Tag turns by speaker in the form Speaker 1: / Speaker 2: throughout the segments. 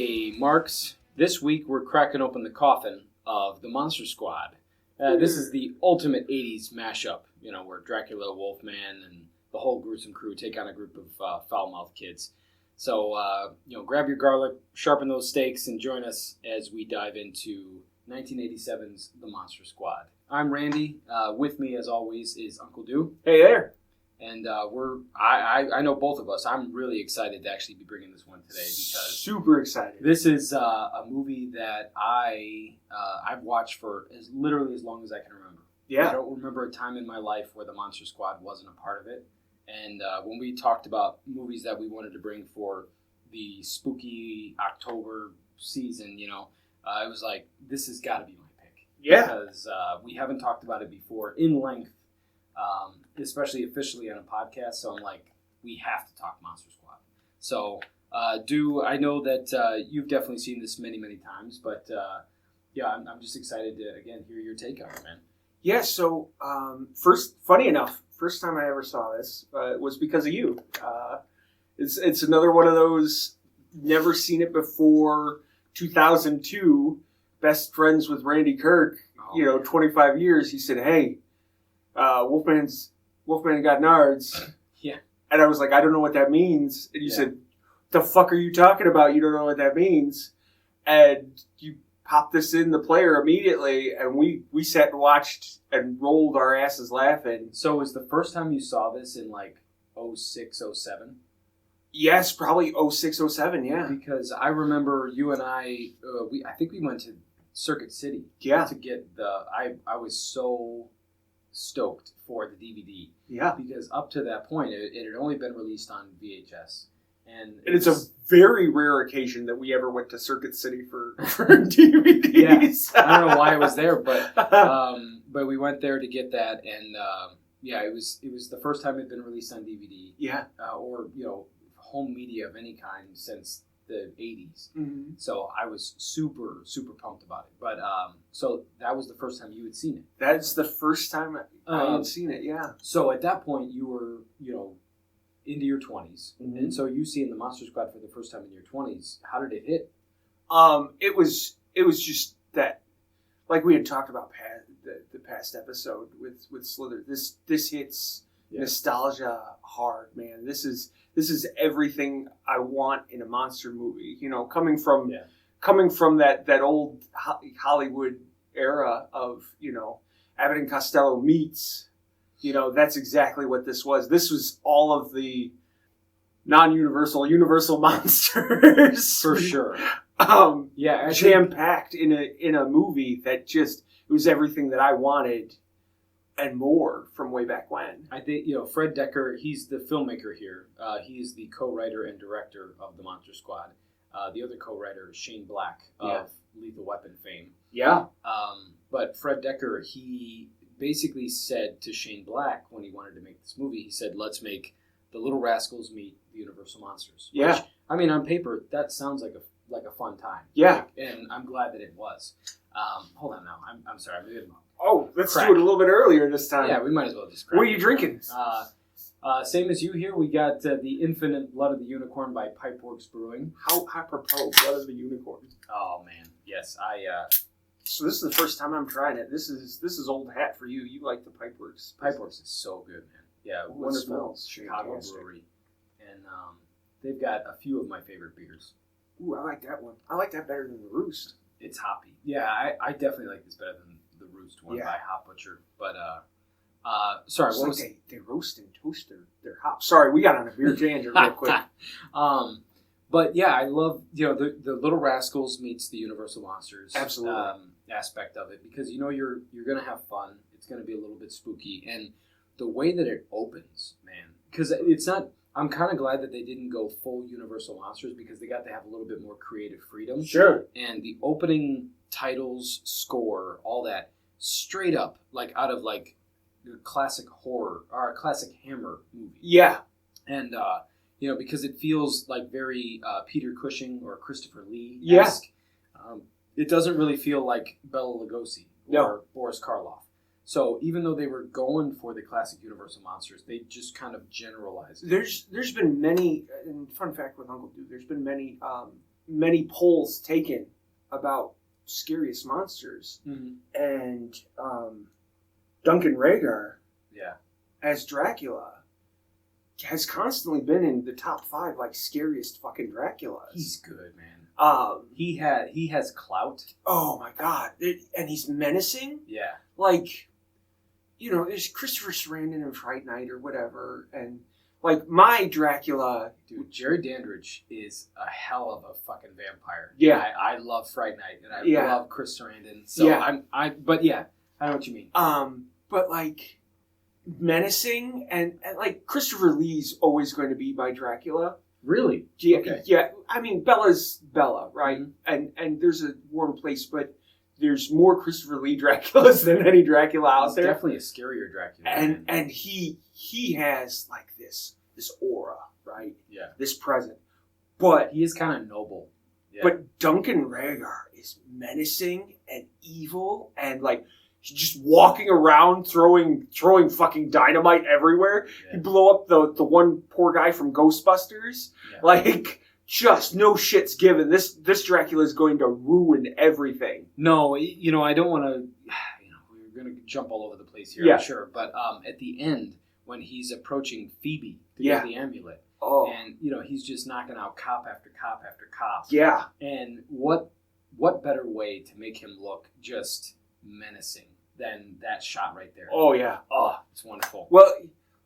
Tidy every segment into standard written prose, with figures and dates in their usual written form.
Speaker 1: Hey, Marks. This week we're cracking open the coffin of the Monster Squad. This is the ultimate 80s mashup, where Dracula, Wolfman, and the whole gruesome crew take on a group of foul-mouthed kids. So, grab your garlic, sharpen those steaks, and join us as we dive into 1987's The Monster Squad. I'm Randy. With me, as always, is Uncle Dew.
Speaker 2: Hey there.
Speaker 1: And I know both of us. I'm really excited to actually be bringing this one today because
Speaker 2: super excited.
Speaker 1: This is a movie that I've watched for literally as long as I can remember.
Speaker 2: Yeah.
Speaker 1: I don't remember a time in my life where the Monster Squad wasn't a part of it. And when we talked about movies that we wanted to bring for the spooky October season, it was like, this has got to be my pick.
Speaker 2: Yeah.
Speaker 1: Because we haven't talked about it before in length. Especially officially on a podcast, so I'm like, we have to talk Monster Squad. So, I know that you've definitely seen this many, many times, but I'm just excited to, again, hear your take on it, man.
Speaker 2: Yeah, so, first time I ever saw this was because of you. It's another one of those, never seen it before, 2002, best friends with Randy Kirk, 25 years, he said, hey, Wolfman got nards.
Speaker 1: Yeah.
Speaker 2: And I was like, I don't know what that means. And you said, the fuck are you talking about? You don't know what that means. And you popped this in the player immediately, and we sat and watched and rolled our asses laughing.
Speaker 1: So was the first time you saw this in like 06, 07?
Speaker 2: Yes, probably 06, 07, yeah.
Speaker 1: Because I remember you and I think we went to Circuit City.
Speaker 2: Yeah.
Speaker 1: To get I was so stoked for the DVD.
Speaker 2: Yeah.
Speaker 1: Because up to that point, it had only been released on VHS. And
Speaker 2: it's a very rare occasion that we ever went to Circuit City for DVDs.
Speaker 1: Yeah. I don't know why it was there, but we went there to get that, and it was the first time it had been released on DVD.
Speaker 2: Yeah.
Speaker 1: Or home media of any kind since the 80s.
Speaker 2: Mm-hmm.
Speaker 1: So I was super, super pumped about it. But so that was the first time you had seen it.
Speaker 2: That's the first time I had seen it, yeah.
Speaker 1: So at that point, you were, into your 20s.
Speaker 2: Mm-hmm.
Speaker 1: And so you seeing the Monster Squad for the first time in your 20s, how did it hit?
Speaker 2: It was just that, like we had talked about the past episode with Slither. This hits nostalgia hard, man. This is everything I want in a monster movie. Coming from that old Hollywood era of Abbott and Costello meets. That's exactly what this was. This was all of the universal monsters
Speaker 1: For sure.
Speaker 2: Jam-packed in a movie that just, it was everything that I wanted and more from way back when.
Speaker 1: I think, Fred Dekker, he's the filmmaker here. He is the co-writer and director of The Monster Squad. The other co-writer is Shane Black of Lethal Weapon fame.
Speaker 2: Yeah.
Speaker 1: But Fred Dekker, he basically said to Shane Black when he wanted to make this movie, he said, let's make the Little Rascals meet the Universal Monsters.
Speaker 2: Yeah.
Speaker 1: Which, I mean, on paper, that sounds like a fun time.
Speaker 2: Yeah.
Speaker 1: And I'm glad that it was. Hold on now. I'm sorry. I'm moving on.
Speaker 2: Oh, let's
Speaker 1: Crack.
Speaker 2: do it a little bit earlier this time.
Speaker 1: Yeah, we might as well just crack.
Speaker 2: What are you drinking?
Speaker 1: Same as you here, we got the Infinite Blood of the Unicorn by Pipeworks Brewing.
Speaker 2: How apropos, Blood of the Unicorn.
Speaker 1: Oh, man. Yes,
Speaker 2: So this is the first time I'm trying it. This is old hat for you. You like the Pipeworks.
Speaker 1: Pipeworks is so good, man. Yeah,
Speaker 2: Ooh,
Speaker 1: wonderful
Speaker 2: smells
Speaker 1: Chicago
Speaker 2: fantastic.
Speaker 1: brewery. And they've got a few of my favorite beers.
Speaker 2: Ooh, I like that one. I like that better than the Roost.
Speaker 1: It's hoppy. Yeah, I definitely like this better than the Roost one by Hop Butcher. But, sorry,
Speaker 2: It's
Speaker 1: what
Speaker 2: like
Speaker 1: was...
Speaker 2: they roast and toast their hops. Sorry, we got on a beer tangent real quick.
Speaker 1: But yeah, I love the Little Rascals meets the Universal Monsters.
Speaker 2: Absolutely.
Speaker 1: Aspect of it, because you're gonna have fun. It's gonna be a little bit spooky, and the way that it opens, man, because it's not. I'm kind of glad that they didn't go full Universal Monsters because they got to have a little bit more creative freedom.
Speaker 2: Sure.
Speaker 1: And the opening titles, score, all that, straight up like out of like the classic horror or a classic Hammer movie.
Speaker 2: Yeah.
Speaker 1: And because it feels like very Peter Cushing or Christopher Lee-esque.
Speaker 2: Yeah.
Speaker 1: It doesn't really feel like Bela Lugosi or Boris Karloff. So even though they were going for the classic Universal monsters, they just kind of generalized it.
Speaker 2: There's been many, and fun fact with Uncle Dude, there's been many many polls taken about scariest monsters,
Speaker 1: Mm-hmm.
Speaker 2: and Duncan Rhaegar
Speaker 1: Yeah.
Speaker 2: as Dracula has constantly been in the top 5 like scariest fucking Draculas.
Speaker 1: He's good, man. He has clout.
Speaker 2: Oh my god, and he's menacing.
Speaker 1: Yeah.
Speaker 2: Like, you know, there's Christopher Sarandon in Fright Night or whatever, and like my Dracula,
Speaker 1: Dude, Jerry Dandridge is a hell of a fucking vampire.
Speaker 2: Yeah.
Speaker 1: I love Fright Night, and I
Speaker 2: Yeah.
Speaker 1: love Chris Sarandon. So
Speaker 2: Yeah.
Speaker 1: but yeah, I know what you mean.
Speaker 2: but like menacing, and like Christopher Lee's always going to be my Dracula.
Speaker 1: Really?
Speaker 2: Yeah,
Speaker 1: Okay.
Speaker 2: yeah. I mean, Bella's Bella, right?
Speaker 1: Mhm.
Speaker 2: And there's a warm place, but there's more Christopher Lee Draculas than any Dracula out
Speaker 1: He's
Speaker 2: there.
Speaker 1: definitely a scarier Dracula. man.
Speaker 2: And he has like this aura, right?
Speaker 1: Yeah.
Speaker 2: This presence. But
Speaker 1: He is kind of noble. Yeah.
Speaker 2: but Duncan Rhaegar is menacing and evil, and like he's just walking around throwing fucking dynamite everywhere.
Speaker 1: Yeah.
Speaker 2: He blew up the one poor guy from Ghostbusters.
Speaker 1: Yeah.
Speaker 2: Like, just no shit's given. This Dracula is going to ruin everything.
Speaker 1: No, you know, I don't want to. You know, we're going to jump all over the place here,
Speaker 2: Yeah.
Speaker 1: I'm sure. But at the end, when he's approaching Phoebe to
Speaker 2: Yeah.
Speaker 1: get the amulet,
Speaker 2: Oh,
Speaker 1: and you know, he's just knocking out cop after cop after cop.
Speaker 2: yeah.
Speaker 1: And what better way to make him look just menacing than that shot right there?
Speaker 2: Oh, yeah.
Speaker 1: Oh, it's wonderful.
Speaker 2: Well,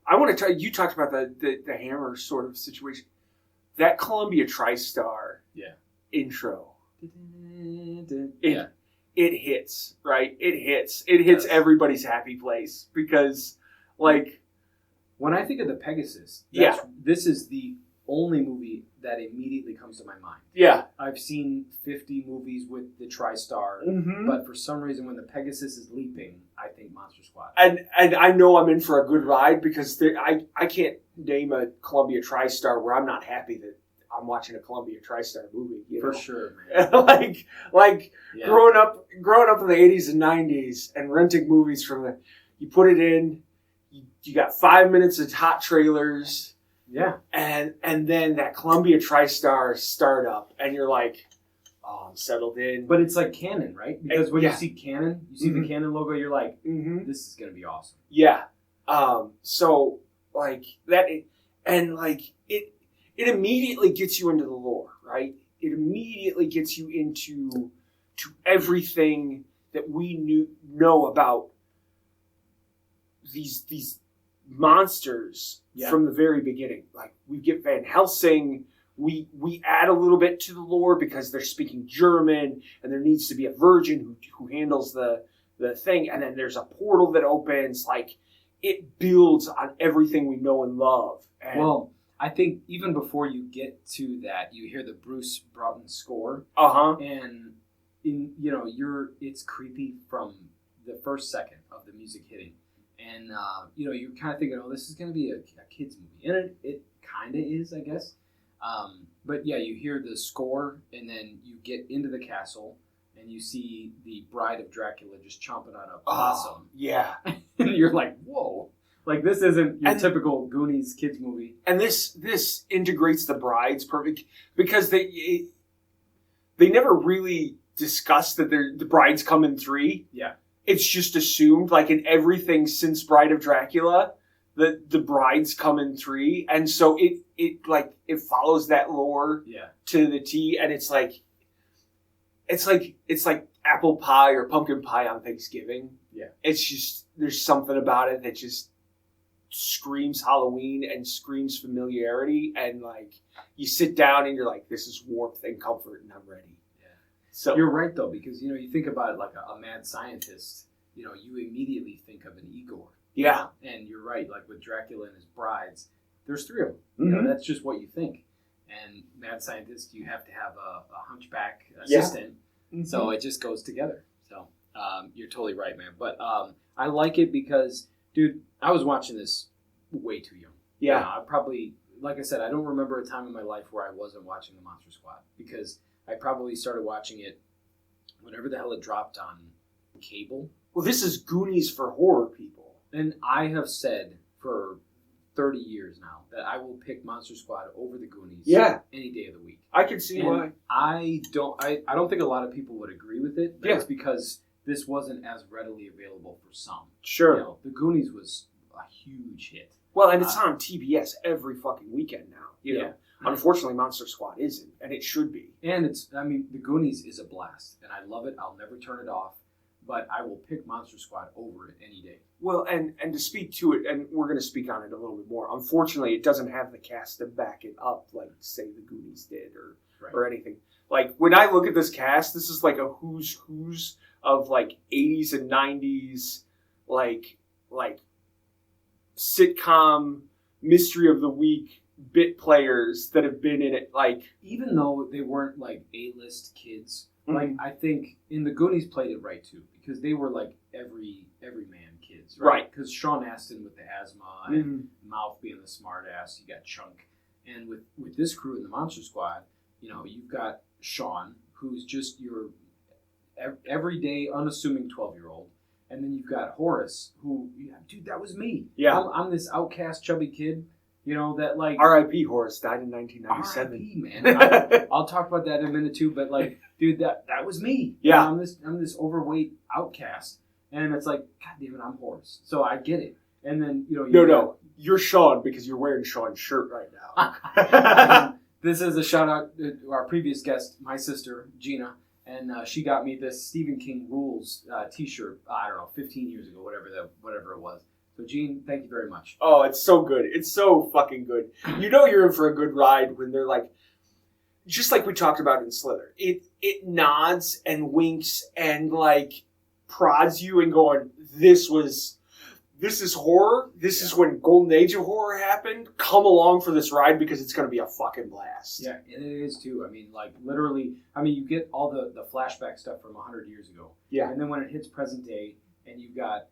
Speaker 2: I want to tell you, you talked about the hammer sort of situation. That Columbia TriStar
Speaker 1: Yeah.
Speaker 2: intro,
Speaker 1: Yeah.
Speaker 2: it hits, right? It hits. It hits
Speaker 1: Yes.
Speaker 2: everybody's happy place because, like,
Speaker 1: When I think of the Pegasus,
Speaker 2: Yeah.
Speaker 1: this is the only movie that immediately comes to my mind.
Speaker 2: yeah.
Speaker 1: I've seen 50 movies with the TriStar,
Speaker 2: Mm-hmm.
Speaker 1: but for some reason, when the Pegasus is leaping, I think Monster Squad.
Speaker 2: And I know I'm in for a good ride because I can't name a Columbia TriStar where I'm not happy that I'm watching a Columbia TriStar movie. You
Speaker 1: For
Speaker 2: know?
Speaker 1: sure, man.
Speaker 2: like
Speaker 1: Yeah.
Speaker 2: growing up in the 80s and 90s and renting movies you put it in, you got 5 minutes of hot trailers,
Speaker 1: Yeah.
Speaker 2: and then that Columbia TriStar startup, and you're like, oh, I'm settled in.
Speaker 1: But it's like Canon, right? Because when
Speaker 2: Yeah.
Speaker 1: you see Canon, you see
Speaker 2: Mhm.
Speaker 1: the Canon logo, you're like,
Speaker 2: Mm-hmm.
Speaker 1: this is going to be awesome.
Speaker 2: Yeah. So like that, and like it immediately gets you into the lore, right? It immediately gets you into everything that we know about these monsters
Speaker 1: Yeah.
Speaker 2: from the very beginning. Like we get Van Helsing. We add a little bit to the lore because they're speaking German, and there needs to be a virgin who handles the thing, and then there's a portal that opens. Like it builds on everything we know and love. And,
Speaker 1: Well, I think even before you get to that, you hear the Bruce Broughton score, and it's creepy from the first second of the music hitting, and you're kind of thinking, oh, this is going to be a kids movie, and it kind of is, I guess. But yeah, you hear the score, and then you get into the castle, and you see the Bride of Dracula just chomping on a possum,
Speaker 2: yeah.
Speaker 1: and you're like, whoa. Like, this isn't your
Speaker 2: And-
Speaker 1: typical Goonies kids movie.
Speaker 2: And this integrates the brides perfect because they never really discuss that the brides come in 3.
Speaker 1: Yeah.
Speaker 2: It's just assumed, like in everything since Bride of Dracula, that the brides come in 3, and so it follows that lore
Speaker 1: Yeah.
Speaker 2: to the T, and it's like apple pie or pumpkin pie on Thanksgiving.
Speaker 1: Yeah.
Speaker 2: It's just there's something about it that just screams Halloween and screams familiarity, and like you sit down and you're like, this is warmth and comfort, and I'm ready.
Speaker 1: Yeah.
Speaker 2: So
Speaker 1: You're right, though, because, you think about it like a mad scientist, you immediately think of an Igor.
Speaker 2: yeah,
Speaker 1: And you're right, like with Dracula and his brides, there's 3 of them.
Speaker 2: Mhm.
Speaker 1: That's just what you think. And mad scientist, you have to have a hunchback
Speaker 2: Yeah.
Speaker 1: assistant. So it just goes together. So you're totally right, man. But I like it because, dude, I was watching this way too young.
Speaker 2: yeah,
Speaker 1: I probably, like I said, I don't remember a time in my life where I wasn't watching the Monster Squad, because I probably started watching it whenever the hell it dropped on cable.
Speaker 2: Well, this is Goonies for horror people.
Speaker 1: And I have said for 30 years now that I will pick Monster Squad over the Goonies.
Speaker 2: Yeah.
Speaker 1: Any day of the week.
Speaker 2: I can see why.
Speaker 1: I don't think a lot of people would agree with it. But it's because this wasn't as readily available for some.
Speaker 2: Sure.
Speaker 1: You know, the Goonies was a huge hit.
Speaker 2: Well, and it's on TBS every fucking weekend now. You know? Unfortunately, Monster Squad isn't, and it should be.
Speaker 1: And the Goonies is a blast, and I love it. I'll never turn it off. But I will pick Monster Squad over it any day. Well,
Speaker 2: and to speak to it, and we're going to speak on it a little bit more. Unfortunately, it doesn't have the cast to back it up like, say, the Goonies did or anything. Like, when I look at this cast, this is like a who's of, like, 80s and 90s, like sitcom mystery of the week bit players that have been in it. Like,
Speaker 1: even though they weren't, like, A-list kids, like, I think in the Goonies played it right, too. Because they were like everyman kids, right? Because Sean Astin with the asthma and Mouth being the smart ass, you got Chunk, and with this crew in the Monster Squad, you know, you've got Sean, who's just your everyday unassuming 12-year-old, and then you've got Horace, who, dude, that was me. Yeah, I'm this outcast chubby kid, you know, that like
Speaker 2: R.I.P. Horace died in 1997.
Speaker 1: R.I.P. man, I'll talk about that in a minute too, but like. Dude, that was me. Yeah, you know, I'm this overweight outcast, and it's like, God damn it, I'm Horace. So I get it. And then
Speaker 2: no, you're Sean because you're wearing Sean's shirt right now.
Speaker 1: This is a shout out to our previous guest, my sister Gina, and she got me this Stephen King Rules T-shirt. I don't know, 15 years ago, whatever it was. So Gene, thank you very much.
Speaker 2: Oh, it's so good. It's so fucking good. You know you're in for a good ride when they're like. Just like we talked about in Slither, it nods and winks and like prods you and going, this is horror. This is when Golden Age of horror happened. Come along for this ride because it's going to be a fucking blast.
Speaker 1: Yeah, and it is too. I mean, like literally, you get all the flashback stuff from 100 years ago. Yeah, and then when it hits present day, and you've got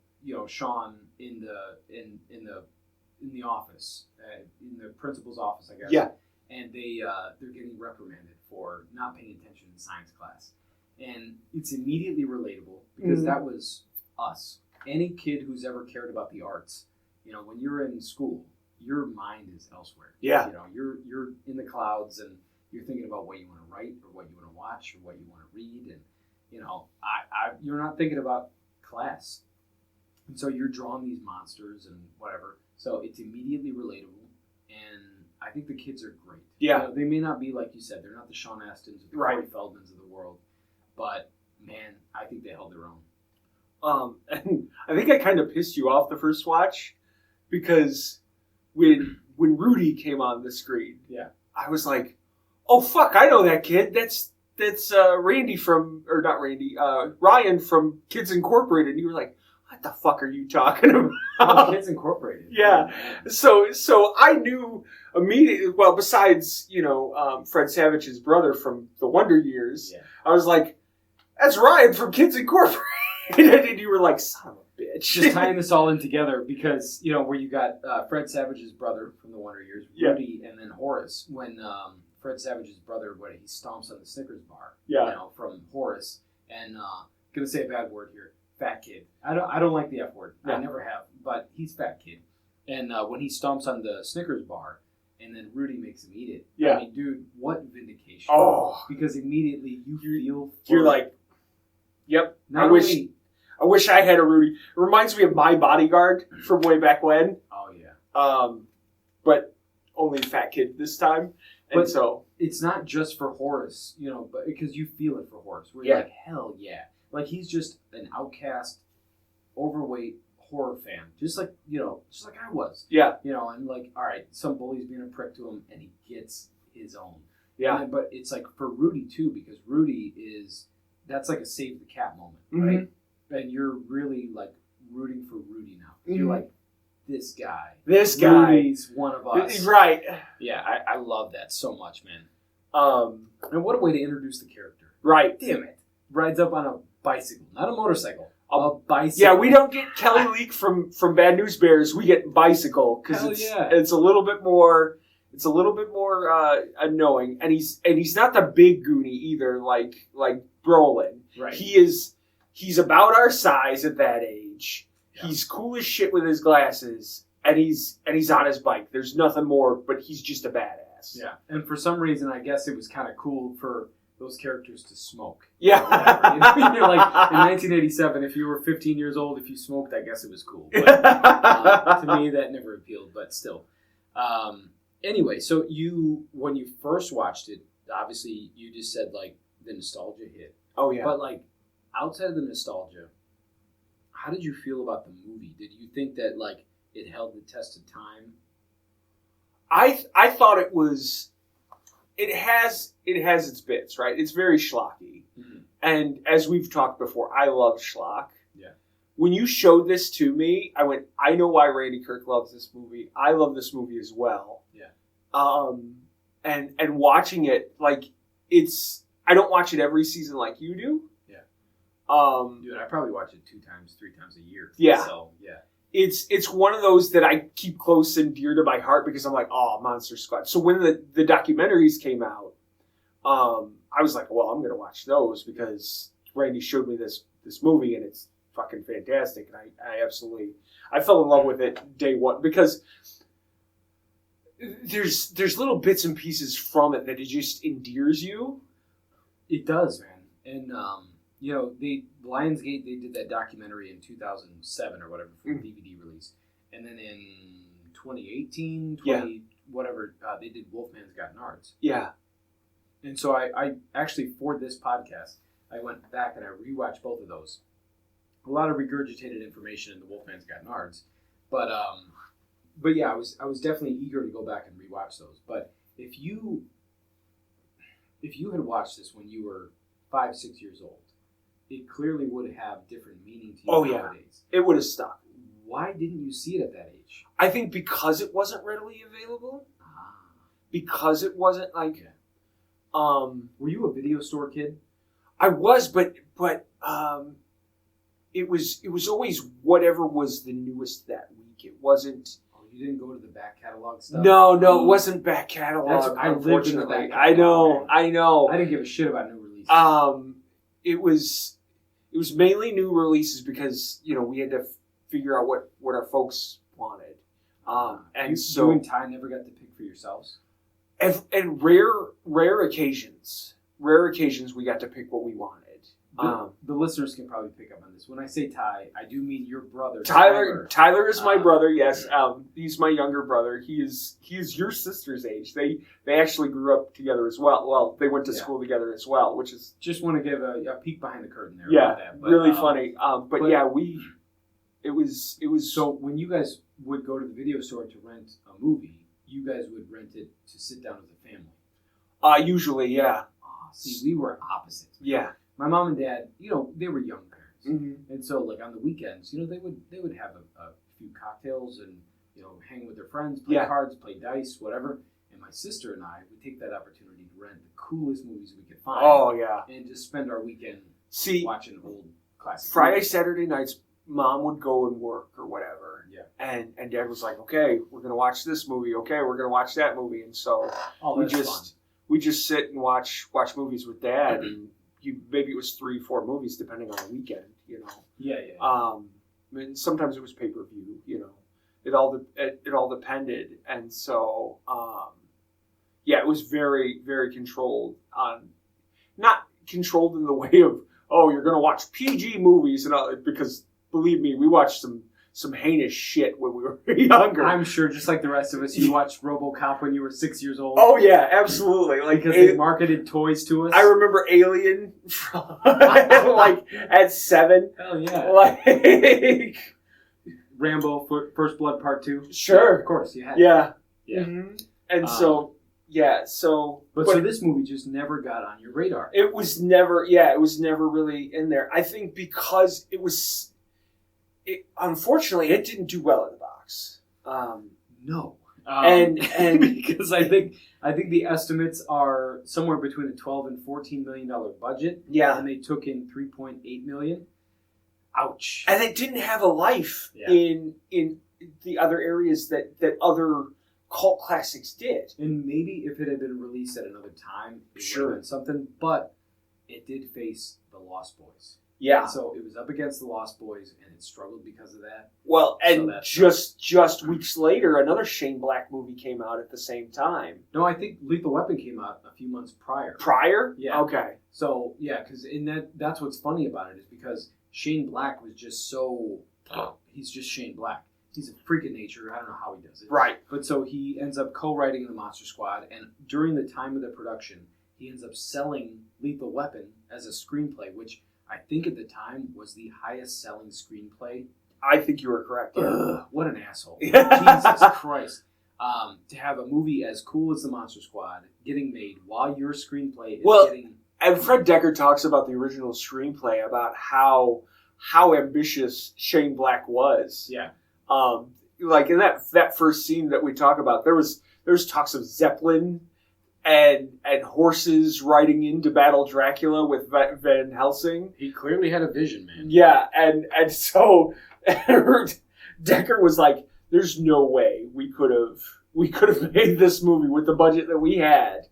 Speaker 1: Sean in the office, in the principal's office, I guess. Yeah. And they're getting reprimanded for not paying attention in science class. And it's immediately relatable because that was us. Any kid who's ever cared about the arts, when you're in school, your mind is elsewhere. Yeah. You're in the clouds and you're thinking about what you want to write or what you want to watch or what you want to read. And, you're not thinking about class. And so you're drawing these monsters and whatever. So it's immediately relatable. And I think the kids are great. Yeah. They may not be, like you said, they're not the Sean Astins or the Corey Feldmans of the world. But, man, I think they held their own.
Speaker 2: And I think I kind of pissed you off the first watch because when Rudy came on the screen, I was like, oh, fuck, I know that kid. That's Randy Ryan from Kids Incorporated. And you were like, what the fuck are you talking about?
Speaker 1: Kids Incorporated.
Speaker 2: Yeah. So I knew immediately, well, besides, Fred Savage's brother from the Wonder Years, I was like, that's Ryan from Kids Incorporated. And you were like, son of a bitch.
Speaker 1: Just tying this all in together because, where you got Fred Savage's brother from the Wonder Years, Rudy, and then Horace, when Fred Savage's brother, he stomps on the Snickers bar, from Horace, and going to say a bad word here. Fat kid. I don't like the F word. Yeah. I never have, but he's fat kid. And when he stomps on the Snickers bar, and then Rudy makes him eat it. Yeah. I mean, dude, what vindication! Oh, because immediately you're
Speaker 2: like, yep. I wish I had a Rudy. It reminds me of My Bodyguard from way back when.
Speaker 1: Oh yeah.
Speaker 2: But only fat kid this time. And so
Speaker 1: it's not just for Horace, but because you feel it for Horace. Where you're like, hell yeah. Like, he's just an outcast, overweight horror fan. Just like I was. Yeah. And like, all right, some bully's being a prick to him, and he gets his own. Yeah. But it's like for Rudy, too, because Rudy that's like a save the cat moment, right? And you're really, like, rooting for Rudy now. You're like, this guy. Rudy's one of us.
Speaker 2: Right.
Speaker 1: Yeah, I love that so much, man. And what a way to introduce the character.
Speaker 2: Right.
Speaker 1: Damn it. Rides up on a bicycle, not a motorcycle, a bicycle.
Speaker 2: Yeah, we don't get Kelly Leak from Bad News Bears. We get bicycle because it's a little bit more. It's a little bit more annoying, and he's not the big Goonie either, like Brolin. Right. He's about our size at that age. Yeah. He's cool as shit with his glasses, and he's on his bike. There's nothing more, but he's just a badass.
Speaker 1: Yeah, and for some reason, I guess it was kind of cool for those characters to smoke.
Speaker 2: Yeah.
Speaker 1: You're like in 1987, if you were 15 years old, if you smoked, I guess it was cool. But, to me, that never appealed, but still. Anyway, so when you first watched it, obviously you just said like the nostalgia hit.
Speaker 2: Oh yeah.
Speaker 1: But like outside of the nostalgia, how did you feel about the movie? Did you think that like it held the test of time?
Speaker 2: I thought it was. It has its bits, right? It's very schlocky.
Speaker 1: Mm-hmm.
Speaker 2: And as we've talked before, I love schlock.
Speaker 1: Yeah.
Speaker 2: When you showed this to me, I went, I know why Randy Kirk loves this movie. I love this movie as well.
Speaker 1: Yeah.
Speaker 2: And watching it, like, I don't watch it every season like you do.
Speaker 1: Yeah. Dude, I probably watch it 2 times, 3 times a year.
Speaker 2: Yeah.
Speaker 1: So, yeah.
Speaker 2: It's one of those that I keep close and dear to my heart because I'm like, oh, Monster Squad. So when the documentaries came out, I was like, well, I'm going to watch those because Randy showed me this movie and it's fucking fantastic. And I fell in love with it day one because there's little bits and pieces from it that it just endears you.
Speaker 1: It does, man. And, Lionsgate, they did that documentary in 2007 or whatever for the DVD release. And then in 2018, whatever, they did Wolfman's Got Nards.
Speaker 2: Yeah.
Speaker 1: And so I actually, for this podcast, I went back and I rewatched both of those. A lot of regurgitated information in the Wolfman's Got Nards. But yeah, I was definitely eager to go back and rewatch those. But if you had watched this when you were 5, 6 years old, it clearly would have different meaning to you nowadays.
Speaker 2: It would have stuck.
Speaker 1: Why didn't you see it at that age?
Speaker 2: I think because it wasn't readily available. Because it wasn't like...
Speaker 1: Yeah.
Speaker 2: Were
Speaker 1: you a video store kid?
Speaker 2: I was, but it was always whatever was the newest that week. It wasn't...
Speaker 1: Oh, you didn't go to the back catalog stuff?
Speaker 2: No, it wasn't back catalog,
Speaker 1: I lived in the back catalog.
Speaker 2: I know.
Speaker 1: I didn't give a shit about new releases.
Speaker 2: It was mainly new releases because, we had to figure out what our folks wanted. And so
Speaker 1: you and Ty never got to pick for yourselves?
Speaker 2: And rare occasions we got to pick what we wanted.
Speaker 1: The listeners can probably pick up on this. When I say Ty, I do mean your brother.
Speaker 2: Tyler is my brother. Yes, he's my younger brother. He is your sister's age. They actually grew up together as well. Well, they went to school together as well, which is
Speaker 1: just want to give a peek behind the curtain there.
Speaker 2: Yeah,
Speaker 1: about that. But,
Speaker 2: really funny. But yeah, it was.
Speaker 1: So when you guys would go to the video store to rent a movie, you guys would rent it to sit down as a family.
Speaker 2: Usually, yeah.
Speaker 1: See, we were opposite.
Speaker 2: Yeah.
Speaker 1: My mom and dad, they were young parents,
Speaker 2: mm-hmm.
Speaker 1: and so like on the weekends, they would have a few cocktails and hang with their friends, play cards, play dice, whatever. And my sister and I would take that opportunity to rent the coolest movies we could find.
Speaker 2: Oh yeah.
Speaker 1: And just spend our weekend watching old classic
Speaker 2: Friday,
Speaker 1: movies.
Speaker 2: Saturday nights, Mom would go and work or whatever.
Speaker 1: Yeah.
Speaker 2: And Dad was like, okay, we're gonna watch this movie. Okay, we're gonna watch that movie. And so we just sit and watch movies with Dad and. Maybe it was 3-4 movies depending on the weekend,
Speaker 1: Yeah.
Speaker 2: And sometimes it was pay-per-view, It all depended, and so it was very, very controlled. Not controlled in the way of you're gonna watch PG movies and all, because believe me, we watched some heinous shit when we were younger.
Speaker 1: I'm sure, just like the rest of us, you watched RoboCop when you were 6 years old.
Speaker 2: Oh yeah, absolutely. Like
Speaker 1: because they marketed toys to us.
Speaker 2: I remember Alien from like at 7.
Speaker 1: Hell yeah.
Speaker 2: Like
Speaker 1: Rambo, First Blood Part 2.
Speaker 2: Sure,
Speaker 1: of course you had.
Speaker 2: Yeah.
Speaker 1: Yeah.
Speaker 2: Mm-hmm. And so
Speaker 1: this movie just never got on your radar.
Speaker 2: It was never really in there. I think because unfortunately, it didn't do well in the box.
Speaker 1: No.
Speaker 2: And
Speaker 1: because I think the estimates are somewhere between a $12 and $14 million budget.
Speaker 2: Yeah.
Speaker 1: And they took in $3.8 million. Ouch.
Speaker 2: And it didn't have a life in the other areas that other cult classics did.
Speaker 1: And maybe if it had been released at another time, it would have been something. But it did face The Lost Boys.
Speaker 2: Yeah.
Speaker 1: And so it was up against the Lost Boys, and it struggled because of that.
Speaker 2: Well, and
Speaker 1: So
Speaker 2: just weeks later, another Shane Black movie came out at the same time.
Speaker 1: No, I think Lethal Weapon came out a few months prior.
Speaker 2: Prior?
Speaker 1: Yeah.
Speaker 2: Okay.
Speaker 1: So, yeah, because that's what's funny about it is because Shane Black was just so... He's just Shane Black. He's a freak of nature. I don't know how he does it.
Speaker 2: Right.
Speaker 1: But so he ends up co-writing The Monster Squad, and during the time of the production, he ends up selling Lethal Weapon as a screenplay, which I think at the time was the highest selling screenplay.
Speaker 2: I think you are correct. Yeah.
Speaker 1: Ugh, what an asshole. Jesus Christ. To have a movie as cool as The Monster Squad getting made while your screenplay is getting...
Speaker 2: And Fred Dekker talks about the original screenplay, about how ambitious Shane Black was.
Speaker 1: Yeah.
Speaker 2: Like in that first scene that we talk about, there was talks of Zeppelin and horses riding in to battle Dracula with Van Helsing.
Speaker 1: He clearly had a vision, man.
Speaker 2: Yeah, and so Dekker was like, "There's no way we could have made this movie with the budget that we had,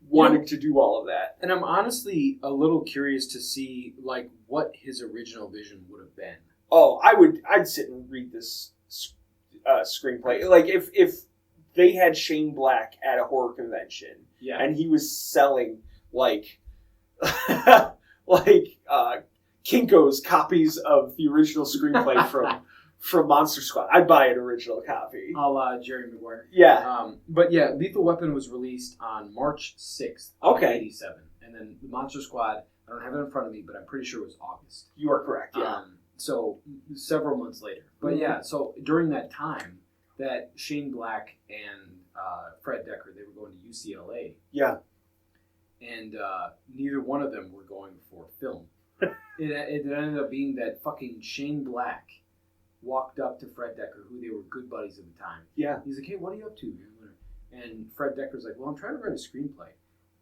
Speaker 2: wanting to do all of that."
Speaker 1: And I'm honestly a little curious to see like what his original vision would have been.
Speaker 2: Oh, I'd sit and read this screenplay. Like if they had Shane Black at a horror convention,
Speaker 1: yeah,
Speaker 2: and he was selling like Kinko's copies of the original screenplay from Monster Squad, I'd buy an original copy.
Speaker 1: A la Jerry Maguire.
Speaker 2: Yeah.
Speaker 1: But yeah, Lethal Weapon was released on March 6th of 87. And then the Monster Squad, I don't have it in front of me, but I'm pretty sure it was August.
Speaker 2: You are correct, yeah.
Speaker 1: So several months later. But yeah, so during that time that Shane Black and Fred Dekker, they were going to UCLA.
Speaker 2: Yeah.
Speaker 1: And neither one of them were going for film. It ended up being that fucking Shane Black walked up to Fred Dekker, who they were good buddies at the time.
Speaker 2: Yeah.
Speaker 1: He's like, "Hey, what are you up to?" And Fred Decker's like, "Well, I'm trying to write a screenplay."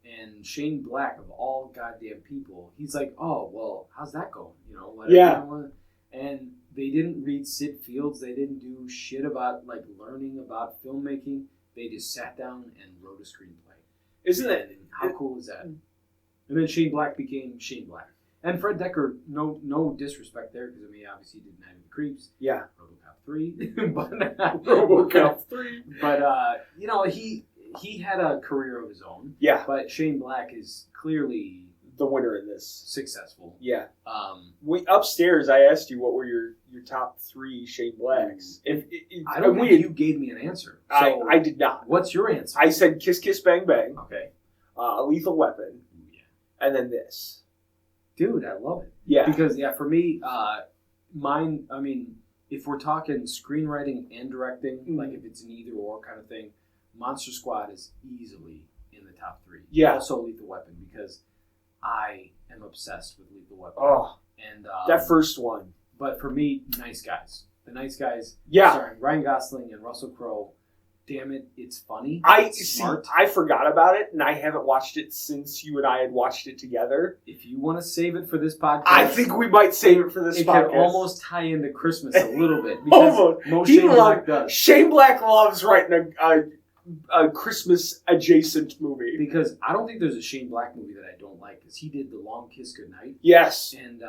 Speaker 1: And Shane Black, of all goddamn people, he's like, "Oh, well, how's that going?" You know, whatever.
Speaker 2: Yeah.
Speaker 1: And they didn't read Sid Fields. They didn't do shit about like learning about filmmaking. They just sat down and wrote a screenplay.
Speaker 2: Isn't it?
Speaker 1: How cool is that? And then Shane Black became Shane Black. And Fred Dekker, no disrespect there, because I mean, obviously he did Night of the Creeps.
Speaker 2: Yeah.
Speaker 1: RoboCop 3.
Speaker 2: RoboCop 3.
Speaker 1: But, you know, he had a career of his own.
Speaker 2: Yeah.
Speaker 1: But Shane Black is clearly
Speaker 2: the winner in this.
Speaker 1: Successful.
Speaker 2: Yeah. Upstairs, I asked you what were your top 3 Shane Blacks.
Speaker 1: I don't think you gave me an answer. So
Speaker 2: I did not.
Speaker 1: What's your answer?
Speaker 2: I said Kiss Kiss Bang Bang.
Speaker 1: Okay.
Speaker 2: Lethal Weapon.
Speaker 1: Yeah.
Speaker 2: And then this.
Speaker 1: Dude, I love it.
Speaker 2: Yeah.
Speaker 1: Because, for me, mine, I mean, if we're talking screenwriting and directing, like if it's an either or kind of thing, Monster Squad is easily in the top 3.
Speaker 2: Yeah.
Speaker 1: Also Lethal Weapon, because I am obsessed with Lethal Weapon.
Speaker 2: Oh.
Speaker 1: And
Speaker 2: that first one.
Speaker 1: But for me, Nice Guys. The Nice Guys, starring Ryan Gosling and Russell Crowe. Damn it, it's funny. Smart.
Speaker 2: I forgot about it, and I haven't watched it since you and I had watched it together.
Speaker 1: If you want to save it for this podcast,
Speaker 2: I think we might save it for this podcast.
Speaker 1: It can almost tie into Christmas a little bit, because most Shane Black does.
Speaker 2: Shane Black loves writing a Christmas adjacent movie.
Speaker 1: Because I don't think there's a Shane Black movie that I don't like, because he did The Long Kiss Goodnight.
Speaker 2: Yes.
Speaker 1: And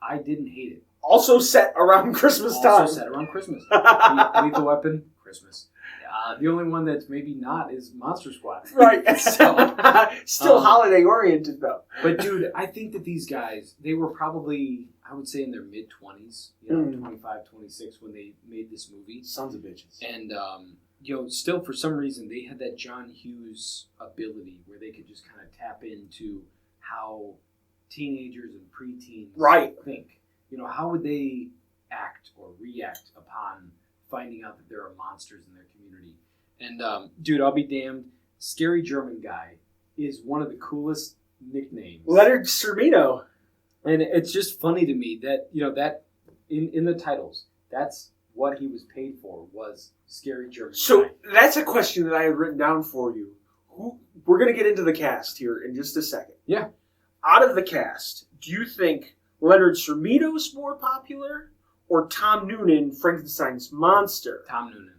Speaker 1: I didn't hate it.
Speaker 2: Also set around Christmas time.
Speaker 1: Also set around Christmas. Lethal Weapon, Christmas. The only one that's maybe not is Monster Squad.
Speaker 2: Right. Still holiday oriented though.
Speaker 1: But dude, I think that these guys, they were probably, I would say in their mid-20s, 25, 26 when they made this movie.
Speaker 2: Sons of bitches.
Speaker 1: And, still for some reason they had that John Hughes ability where they could just kind of tap into how teenagers and preteens think. You know, how would they act or react upon finding out that there are monsters in their community? And, dude, I'll be damned. Scary German Guy is one of the coolest nicknames.
Speaker 2: Leonard Cermino.
Speaker 1: And it's just funny to me that, that in the titles, that's what he was paid for, was Scary German Guy.
Speaker 2: So that's a question that I had written down for you. We're going to get into the cast here in just a second.
Speaker 1: Yeah.
Speaker 2: Out of the cast, do you think Leonard Cermino is more popular, or Tom Noonan, Frankenstein's monster?
Speaker 1: Tom Noonan.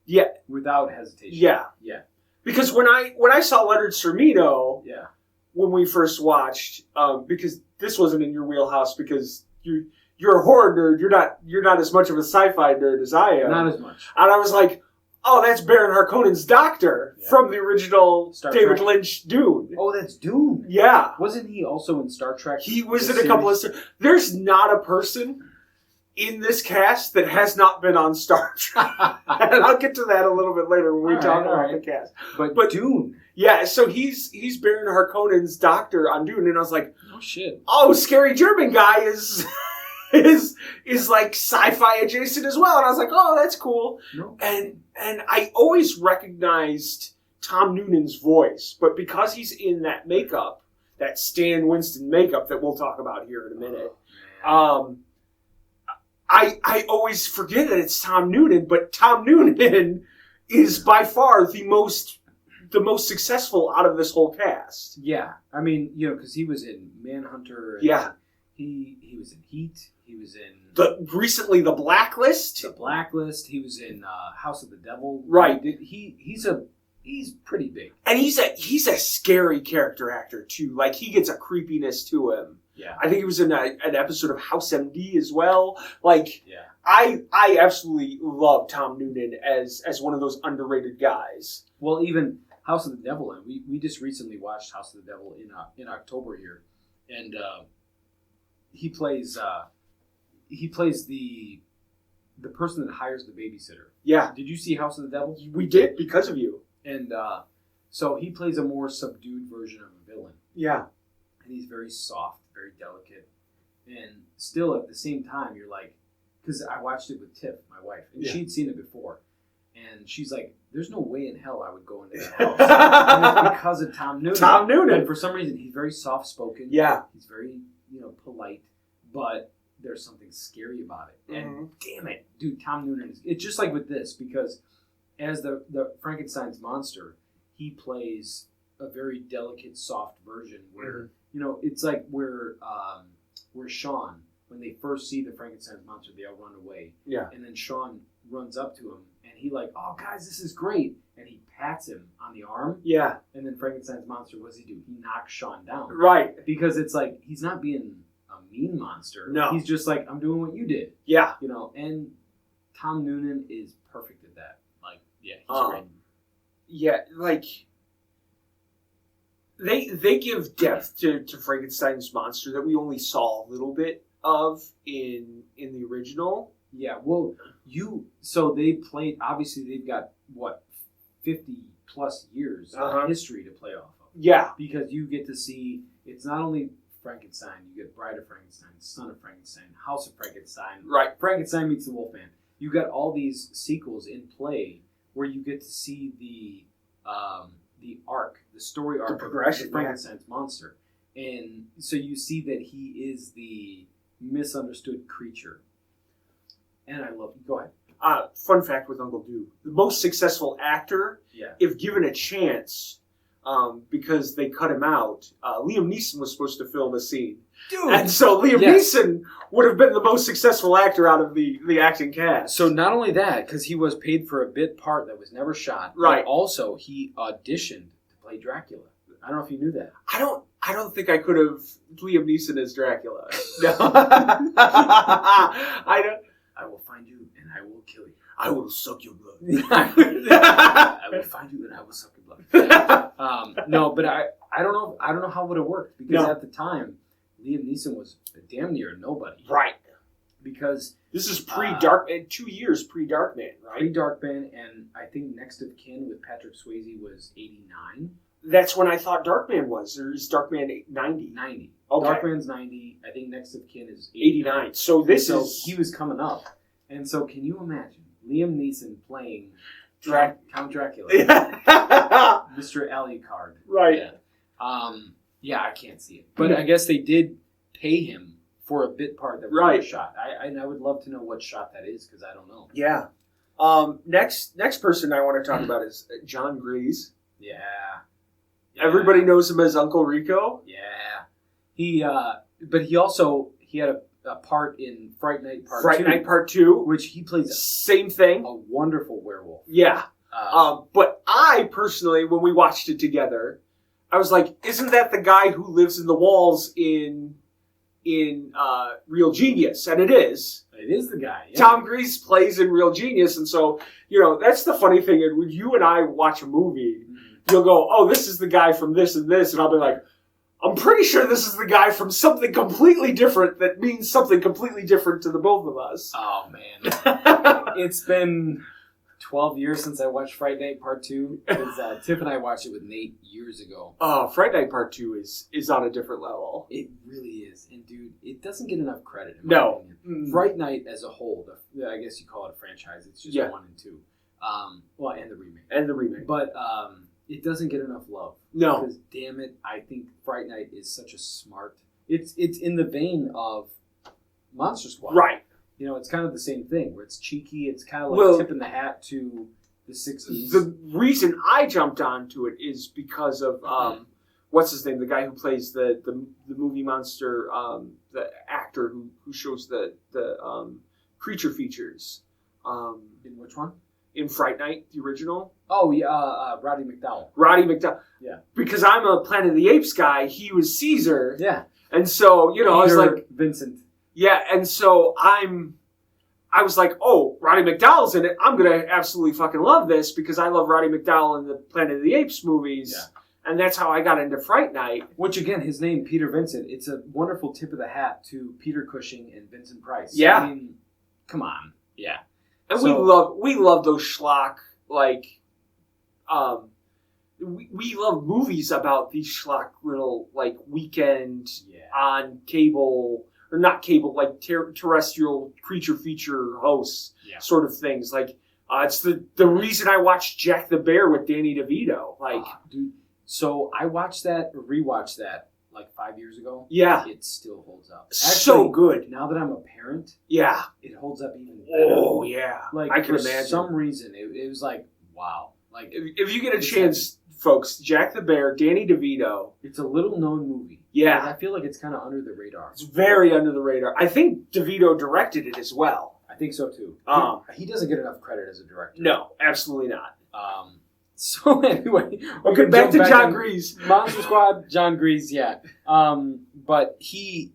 Speaker 2: Yeah.
Speaker 1: Without hesitation.
Speaker 2: Yeah.
Speaker 1: Yeah.
Speaker 2: Because when I saw Leonard Cermino, when we first watched, because this wasn't in your wheelhouse because you're a horror nerd. You're not as much of a sci-fi nerd as I am.
Speaker 1: Not as much.
Speaker 2: And I was like, oh, that's Baron Harkonnen's doctor from the original David
Speaker 1: Trek.
Speaker 2: Lynch Dune.
Speaker 1: Oh, that's Dune.
Speaker 2: Yeah.
Speaker 1: Wasn't he also in Star Trek?
Speaker 2: He was in a couple of... There's not a person in this cast that has not been on Star Trek. And I'll get to that a little bit later when we talk about the cast.
Speaker 1: But Dune.
Speaker 2: Yeah, so he's Baron Harkonnen's doctor on Dune, and I was like,
Speaker 1: oh shit.
Speaker 2: Oh, scary German guy is like sci-fi adjacent as well. And I was like, oh, that's cool.
Speaker 1: No.
Speaker 2: And I always recognized Tom Noonan's voice, but because he's in that makeup, that Stan Winston makeup that we'll talk about here in a minute, I always forget that it's Tom Noonan, but Tom Noonan is by far the most successful out of this whole cast.
Speaker 1: Yeah. I mean, because he was in Manhunter. And
Speaker 2: yeah.
Speaker 1: He was in Heat. He was in...
Speaker 2: recently The Blacklist.
Speaker 1: The Blacklist. He was in House of the Devil.
Speaker 2: Right.
Speaker 1: He's pretty big.
Speaker 2: And he's a scary character actor, too. Like, he gets a creepiness to him.
Speaker 1: Yeah.
Speaker 2: I think he was in an episode of House MD as well. Like,
Speaker 1: yeah.
Speaker 2: I absolutely love Tom Noonan as one of those underrated guys.
Speaker 1: Well, even House of the Devil, and we just recently watched House of the Devil in October here, and he plays the person that hires the babysitter.
Speaker 2: Yeah.
Speaker 1: Did you see House of the Devil?
Speaker 2: We did, because of you.
Speaker 1: And so he plays a more subdued version of a villain.
Speaker 2: Yeah.
Speaker 1: And he's very soft, very delicate. And still at the same time, you're like, because I watched it with Tiff, my wife, and she'd seen it before. And she's like, there's no way in hell I would go into that house. And it's because of Tom Noonan.
Speaker 2: Tom Noonan.
Speaker 1: And for some reason, he's very soft-spoken.
Speaker 2: Yeah.
Speaker 1: He's very, polite. But there's something scary about it. And damn it, dude, Tom Noonan it's just like with this, because as the Frankenstein's monster, he plays a very delicate, soft version where, it's like where Sean, when they first see the Frankenstein's monster, they all run away.
Speaker 2: Yeah.
Speaker 1: And then Sean runs up to him, and he like, oh, guys, this is great. And he pats him on the arm.
Speaker 2: Yeah.
Speaker 1: And then Frankenstein's monster, what does he do? He knocks Sean down.
Speaker 2: Right.
Speaker 1: Because it's like, he's not being a mean monster.
Speaker 2: No.
Speaker 1: He's just like, I'm doing what you did.
Speaker 2: Yeah.
Speaker 1: And Tom Noonan is perfect at that. Like, yeah, he's great.
Speaker 2: Yeah, like, they give depth to Frankenstein's monster that we only saw a little bit of in the original.
Speaker 1: Yeah, well, so they played, obviously they've got, 50 plus years of history to play off of.
Speaker 2: Yeah.
Speaker 1: Because you get to see, it's not only Frankenstein, you get Bride of Frankenstein, Son of Frankenstein, House of Frankenstein.
Speaker 2: Right.
Speaker 1: Frankenstein meets the Wolfman. You got all these sequels in play where you get to see the arc, the story arc,
Speaker 2: the progression
Speaker 1: of Frankenstein's monster. And so you see that he is the misunderstood creature. And I love it. Go ahead.
Speaker 2: Fun fact with Uncle Doo. The most successful actor, if given a chance, because they cut him out, Liam Neeson was supposed to film a scene.
Speaker 1: Dude!
Speaker 2: And so Liam Neeson would have been the most successful actor out of the acting cast.
Speaker 1: So not only that, because he was paid for a bit part that was never shot,
Speaker 2: right?
Speaker 1: But also he auditioned to play Dracula. I don't know if you knew that.
Speaker 2: I don't think I could have Liam Neeson as Dracula. No.
Speaker 1: I will find you and I will kill you.
Speaker 2: I will suck your blood.
Speaker 1: I will find you and I will suck your blood. No, but I don't know. I don't know how it would have worked, because at the time, Liam Neeson was damn near nobody.
Speaker 2: Right.
Speaker 1: Because
Speaker 2: this is pre-Darkman, 2 years pre-Darkman, right?
Speaker 1: Pre-Darkman, and I think Next of Kin with Patrick Swayze was 89.
Speaker 2: That's when I thought Darkman was. Or is Darkman 90?
Speaker 1: 90.
Speaker 2: Okay.
Speaker 1: Darkman's 90. I think Next of Kin is
Speaker 2: 89. So
Speaker 1: he was coming up. And so can you imagine Liam Neeson playing Count Dracula? Mr. Alucard.
Speaker 2: Right.
Speaker 1: Yeah. I can't see it. But I guess they did pay him for a bit part that was never shot. I would love to know what shot that is, because I don't know.
Speaker 2: Yeah. Next person I want to talk about is John Grease.
Speaker 1: Yeah.
Speaker 2: Everybody knows him as Uncle Rico.
Speaker 1: Yeah. But he had a part in Fright Night Part 2.
Speaker 2: Fright Night Part 2.
Speaker 1: Which he plays
Speaker 2: same thing.
Speaker 1: A wonderful werewolf.
Speaker 2: Yeah. But I personally, when we watched it together, I was like, isn't that the guy who lives in the walls in Real Genius? And it is.
Speaker 1: It is the guy. Yeah.
Speaker 2: Tom Gries plays in Real Genius, and so that's the funny thing. And when you and I watch a movie, you'll go, "Oh, this is the guy from this and this," and I'll be like, "I'm pretty sure this is the guy from something completely different that means something completely different to the both of us."
Speaker 1: Oh man, it's been 12 years since I watched Fright Night Part 2. Because Tiff and I watched it with Nate years ago.
Speaker 2: Oh, Fright Night Part 2 is on a different level.
Speaker 1: It really is. And dude, it doesn't get enough credit in my opinion.
Speaker 2: Mm.
Speaker 1: Fright Night as a whole, I guess you call it a franchise. It's just 1 and 2. Well, and the remake.
Speaker 2: And the remake.
Speaker 1: But it doesn't get enough love.
Speaker 2: No.
Speaker 1: Because damn it, I think Fright Night is such a smart... It's in the vein of Monster Squad.
Speaker 2: Right.
Speaker 1: It's kind of the same thing, where it's cheeky. It's kind of like tipping the hat to the 60s.
Speaker 2: The reason I jumped onto it is because of, what's his name? The guy who plays the movie monster, the actor who shows the creature features.
Speaker 1: In which one?
Speaker 2: In Fright Night, the original.
Speaker 1: Oh, yeah, Roddy McDowall.
Speaker 2: Roddy McDowall.
Speaker 1: Yeah. Because
Speaker 2: I'm a Planet of the Apes guy, he was Caesar.
Speaker 1: Yeah.
Speaker 2: And so, I was like...
Speaker 1: Vincent.
Speaker 2: Yeah, and so I was like, oh, Roddy McDowall's in it. I'm going to absolutely fucking love this because I love Roddy McDowall in the Planet of the Apes movies. Yeah. And that's how I got into Fright Night.
Speaker 1: Which, again, his name, Peter Vincent, it's a wonderful tip of the hat to Peter Cushing and Vincent Price.
Speaker 2: Yeah.
Speaker 1: I mean, come on. Yeah.
Speaker 2: And we love those schlock, like, we love movies about these schlock little, like, weekend on cable... Or not cable, like terrestrial creature feature hosts, sort of things. Like it's the reason I watched Jack the Bear with Danny DeVito. Like,
Speaker 1: dude, so I watched that, or rewatched that, like 5 years ago.
Speaker 2: Yeah,
Speaker 1: it still holds up.
Speaker 2: Actually, so good.
Speaker 1: Now that I'm a parent, it holds up even better.
Speaker 2: Oh yeah,
Speaker 1: like I can imagine. For some reason, it was like wow. Like
Speaker 2: if you get a chance, folks, Jack the Bear, Danny DeVito.
Speaker 1: It's a little known movie.
Speaker 2: Yeah.
Speaker 1: I feel like it's kind of under the radar.
Speaker 2: It's very under the radar. I think DeVito directed it as well.
Speaker 1: I think so too. He doesn't get enough credit as a director.
Speaker 2: No, absolutely not.
Speaker 1: So anyway,
Speaker 2: okay, back to John Gries.
Speaker 1: Monster Squad, John Gries, yeah. But he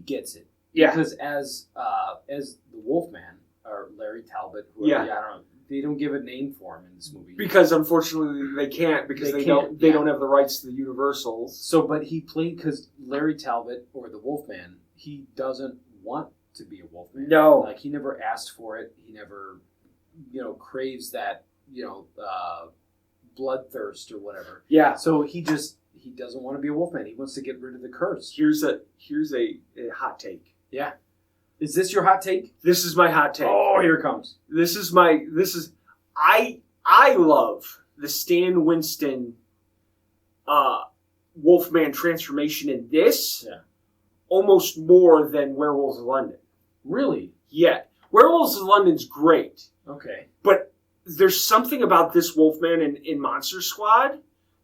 Speaker 1: gets it.
Speaker 2: Yeah.
Speaker 1: Because as the Wolfman, or Larry Talbot, whoever, I don't know, they don't give a name for him in this movie
Speaker 2: because unfortunately they can't because they don't have the rights to the Universals.
Speaker 1: So, but he played because Larry Talbot or the Wolfman, he doesn't want to be a Wolfman.
Speaker 2: No,
Speaker 1: like he never asked for it. He never, craves that bloodthirst or whatever.
Speaker 2: Yeah.
Speaker 1: So he doesn't want to be a Wolfman. He wants to get rid of the curse.
Speaker 2: Here's a hot take.
Speaker 1: Yeah. Is this your hot take?
Speaker 2: This is my hot take.
Speaker 1: Oh, here it comes.
Speaker 2: I love the Stan Winston Wolfman transformation in this almost more than Werewolves of London.
Speaker 1: Really?
Speaker 2: Yeah. Werewolves of London's great.
Speaker 1: Okay.
Speaker 2: But there's something about this Wolfman in Monster Squad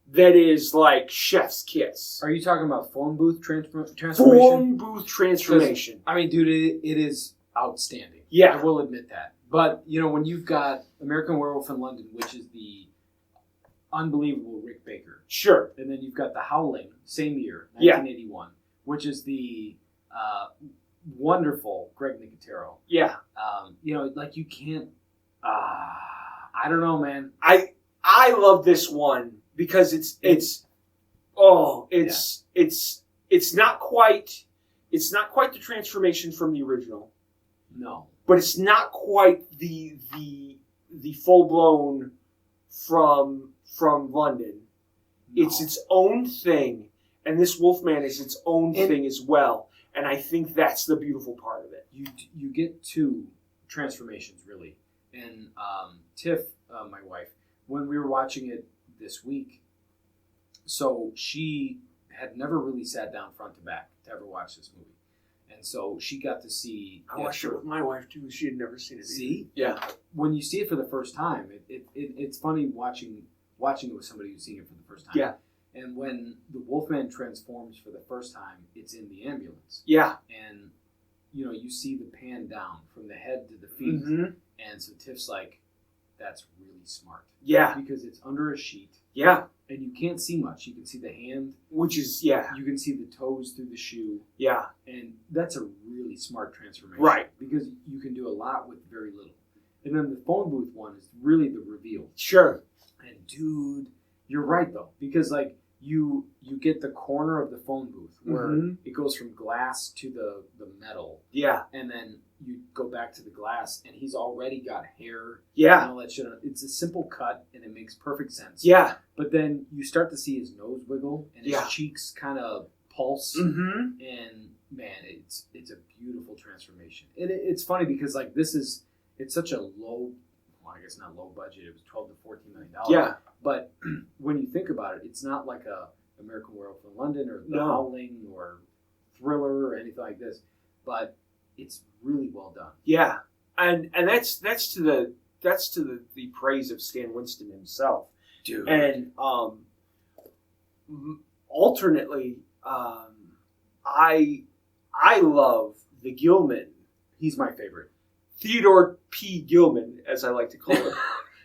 Speaker 2: that is like chef's kiss.
Speaker 1: Are you talking about phone booth transformation?
Speaker 2: Phone booth transformation.
Speaker 1: I mean, dude, it is outstanding.
Speaker 2: Yeah.
Speaker 1: I will admit that. But, when you've got American Werewolf in London, which is the unbelievable Rick Baker.
Speaker 2: Sure.
Speaker 1: And then you've got The Howling, same year, 1981, which is the wonderful Greg Nicotero.
Speaker 2: Yeah.
Speaker 1: Like you can't... I don't know, man.
Speaker 2: I love this one because it's not quite the transformation from the original.
Speaker 1: No.
Speaker 2: But it's not quite the full blown from London. No. It's its own thing, and this Wolfman is its own thing as well. And I think that's the beautiful part of it.
Speaker 1: You get two transformations really, and Tiff, my wife, when we were watching it this week, so she had never really sat down front to back to ever watch this movie. And so she got to see...
Speaker 2: I watched it with my wife, too. She had never seen it.
Speaker 1: See?
Speaker 2: Yeah.
Speaker 1: When you see it for the first time, it's funny watching it with somebody who's seeing it for the first time.
Speaker 2: Yeah.
Speaker 1: And when the Wolfman transforms for the first time, it's in the ambulance.
Speaker 2: Yeah.
Speaker 1: And, you see the pan down from the head to the feet.
Speaker 2: Mm-hmm.
Speaker 1: And so Tiff's like, that's really smart.
Speaker 2: Yeah.
Speaker 1: Because it's under a sheet.
Speaker 2: Yeah.
Speaker 1: And you can't see much. You can see the hand.
Speaker 2: Which is, yeah.
Speaker 1: You can see the toes through the shoe.
Speaker 2: Yeah.
Speaker 1: And that's a really smart transformation.
Speaker 2: Right.
Speaker 1: Because you can do a lot with very little. And then the phone booth one is really the reveal.
Speaker 2: Sure.
Speaker 1: And dude, you're right though. Because like you get the corner of the phone booth where it goes from glass to the metal.
Speaker 2: Yeah.
Speaker 1: And then you go back to the glass and he's already got hair.
Speaker 2: Yeah.
Speaker 1: And all that shit. It's a simple cut and it makes perfect sense.
Speaker 2: Yeah.
Speaker 1: But then you start to see his nose wiggle and his cheeks kind of pulse.
Speaker 2: Mm-hmm.
Speaker 1: And man, it's a beautiful transformation. And it's funny because like it's such a low, well, I guess not low budget. It was $12 to $14 million.
Speaker 2: Yeah.
Speaker 1: But when you think about it, it's not like a American Werewolf in London or The Howling or Thriller or anything like this. But it's really well done.
Speaker 2: Yeah, and that's to the praise of Stan Winston himself,
Speaker 1: dude.
Speaker 2: And alternately, I love the Gilman.
Speaker 1: He's my favorite.
Speaker 2: Theodore P. Gilman, as I like to call him.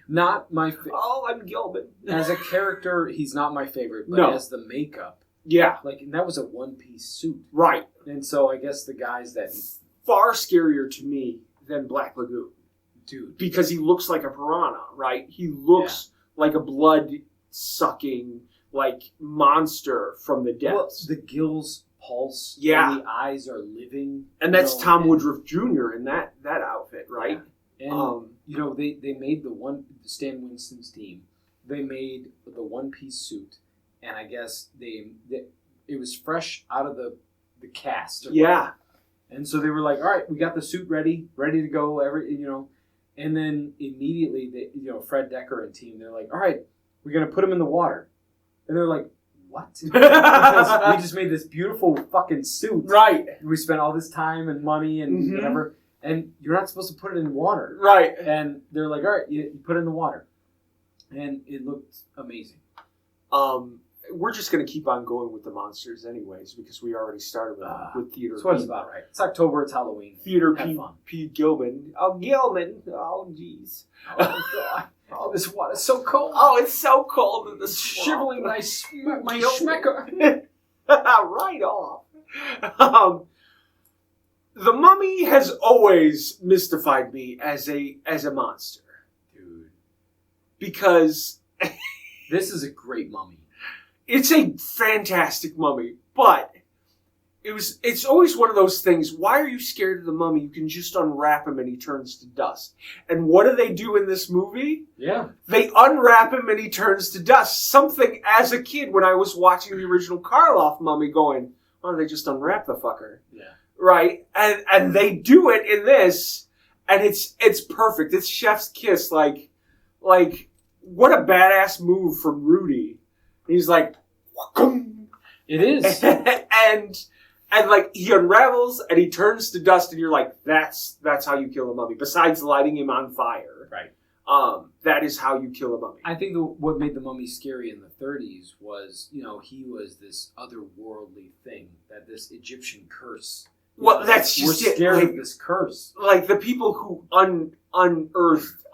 Speaker 1: Not my favorite.
Speaker 2: Oh, I'm Gilman.
Speaker 1: As a character, he's not my favorite, but as the makeup.
Speaker 2: Yeah.
Speaker 1: Like, and that was a one-piece suit.
Speaker 2: Right.
Speaker 1: And so I guess the guys that...
Speaker 2: Far scarier to me than Black Lagoon.
Speaker 1: Dude.
Speaker 2: Because he looks like a piranha, right? He looks like a blood-sucking, like, monster from the depths.
Speaker 1: Well, the gills pulse.
Speaker 2: Yeah.
Speaker 1: And the eyes are living.
Speaker 2: And that's Tom Woodruff Jr. in that outfit, right?
Speaker 1: Yeah. And, they made the Stan Winston's team, they made the one-piece suit, and I guess it was fresh out of the cast.
Speaker 2: Yeah.
Speaker 1: And so they were like, all right, we got the suit ready to go, and then immediately, Fred Decker and team, they're like, all right, we're going to put him in the water. And they're like, what? Because we just made this beautiful fucking suit.
Speaker 2: Right.
Speaker 1: We spent all this time and money and whatever. And you're not supposed to put it in water.
Speaker 2: Right.
Speaker 1: And they're like, all right, you put it in the water. And it looked amazing.
Speaker 2: We're just going to keep on going with the monsters anyways, because we already started with Theodore.
Speaker 1: That's what it's about, right? It's October, it's Halloween.
Speaker 2: Theodore P. Gilman. Oh, Gilman. Oh, jeez.
Speaker 1: Oh, God. Oh, this water's so cold.
Speaker 2: Oh, it's so cold in the swamp.
Speaker 1: Shivering my schmecker.
Speaker 2: Right off. The Mummy has always mystified me as a monster.
Speaker 1: Dude.
Speaker 2: Because...
Speaker 1: this is a great mummy.
Speaker 2: It's a fantastic mummy, but it's always one of those things, why are you scared of the mummy? You can just unwrap him and he turns to dust. And what do they do in this movie?
Speaker 1: Yeah.
Speaker 2: They unwrap him and he turns to dust. Something as a kid when I was watching the original Karloff mummy going, why don't they just unwrap the fucker?
Speaker 1: Yeah.
Speaker 2: Right? And they do it in this, and it's perfect. It's chef's kiss. Like what a badass move from Rudy. He's like, Wakum.
Speaker 1: It is.
Speaker 2: and like he unravels and he turns to dust, and you're like, that's how you kill a mummy. Besides lighting him on fire,
Speaker 1: right?
Speaker 2: That is how you kill a mummy.
Speaker 1: I think what made the mummy scary in the 30s was, he was this otherworldly thing, that this Egyptian curse.
Speaker 2: Well, that's just
Speaker 1: we're scared of this curse.
Speaker 2: Like the people who unearthed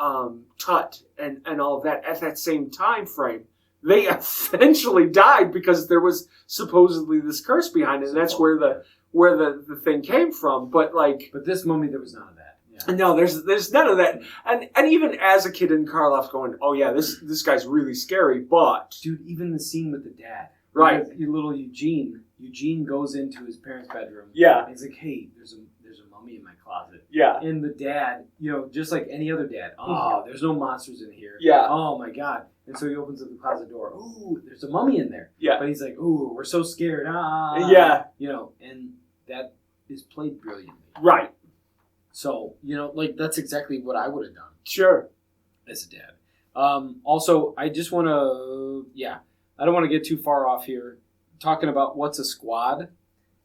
Speaker 2: Tut and all of that at that same time frame, they eventually died because there was supposedly this curse behind it, and that's where the thing came from. But
Speaker 1: this mummy, there was none of that. Yeah.
Speaker 2: No, there's none of that. And even as a kid in Karloff going, oh yeah, this guy's really scary. But
Speaker 1: dude, even the scene with the dad,
Speaker 2: right?
Speaker 1: Your little Eugene goes into his parents' bedroom.
Speaker 2: Yeah,
Speaker 1: and he's like, hey, there's a mummy in my closet.
Speaker 2: Yeah,
Speaker 1: and the dad, just like any other dad, there's no monsters in here.
Speaker 2: Yeah,
Speaker 1: oh my god. And so he opens up the closet door. Ooh, there's a mummy in there.
Speaker 2: Yeah.
Speaker 1: But he's like, ooh, we're so scared.
Speaker 2: Yeah.
Speaker 1: And that is played brilliantly.
Speaker 2: Right.
Speaker 1: So, that's exactly what I would have done.
Speaker 2: Sure.
Speaker 1: As a dad. Also, I just want to, I don't want to get too far off here. Talking about what's a squad.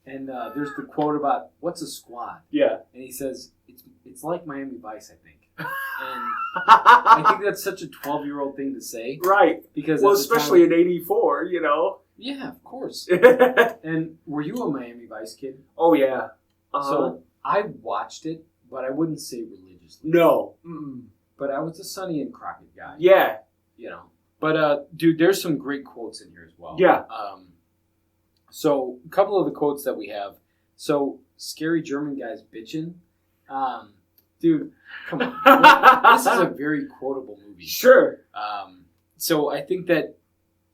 Speaker 1: And there's the quote about what's a squad.
Speaker 2: Yeah.
Speaker 1: And he says, it's like Miami Vice, I think. And I think that's such a 12-year-old thing to say.
Speaker 2: Right.
Speaker 1: Because
Speaker 2: especially in 84,
Speaker 1: Yeah, of course. And were you a Miami Vice kid?
Speaker 2: Oh, yeah.
Speaker 1: So I watched it, but I wouldn't say religiously.
Speaker 2: No. Mm-mm.
Speaker 1: But I was a Sonny and Crockett guy.
Speaker 2: Yeah.
Speaker 1: But dude, there's some great quotes in here as well.
Speaker 2: Yeah.
Speaker 1: So a couple of the quotes that we have. So scary German guys bitching. Dude, come on. This is a very quotable movie.
Speaker 2: Sure.
Speaker 1: So I think that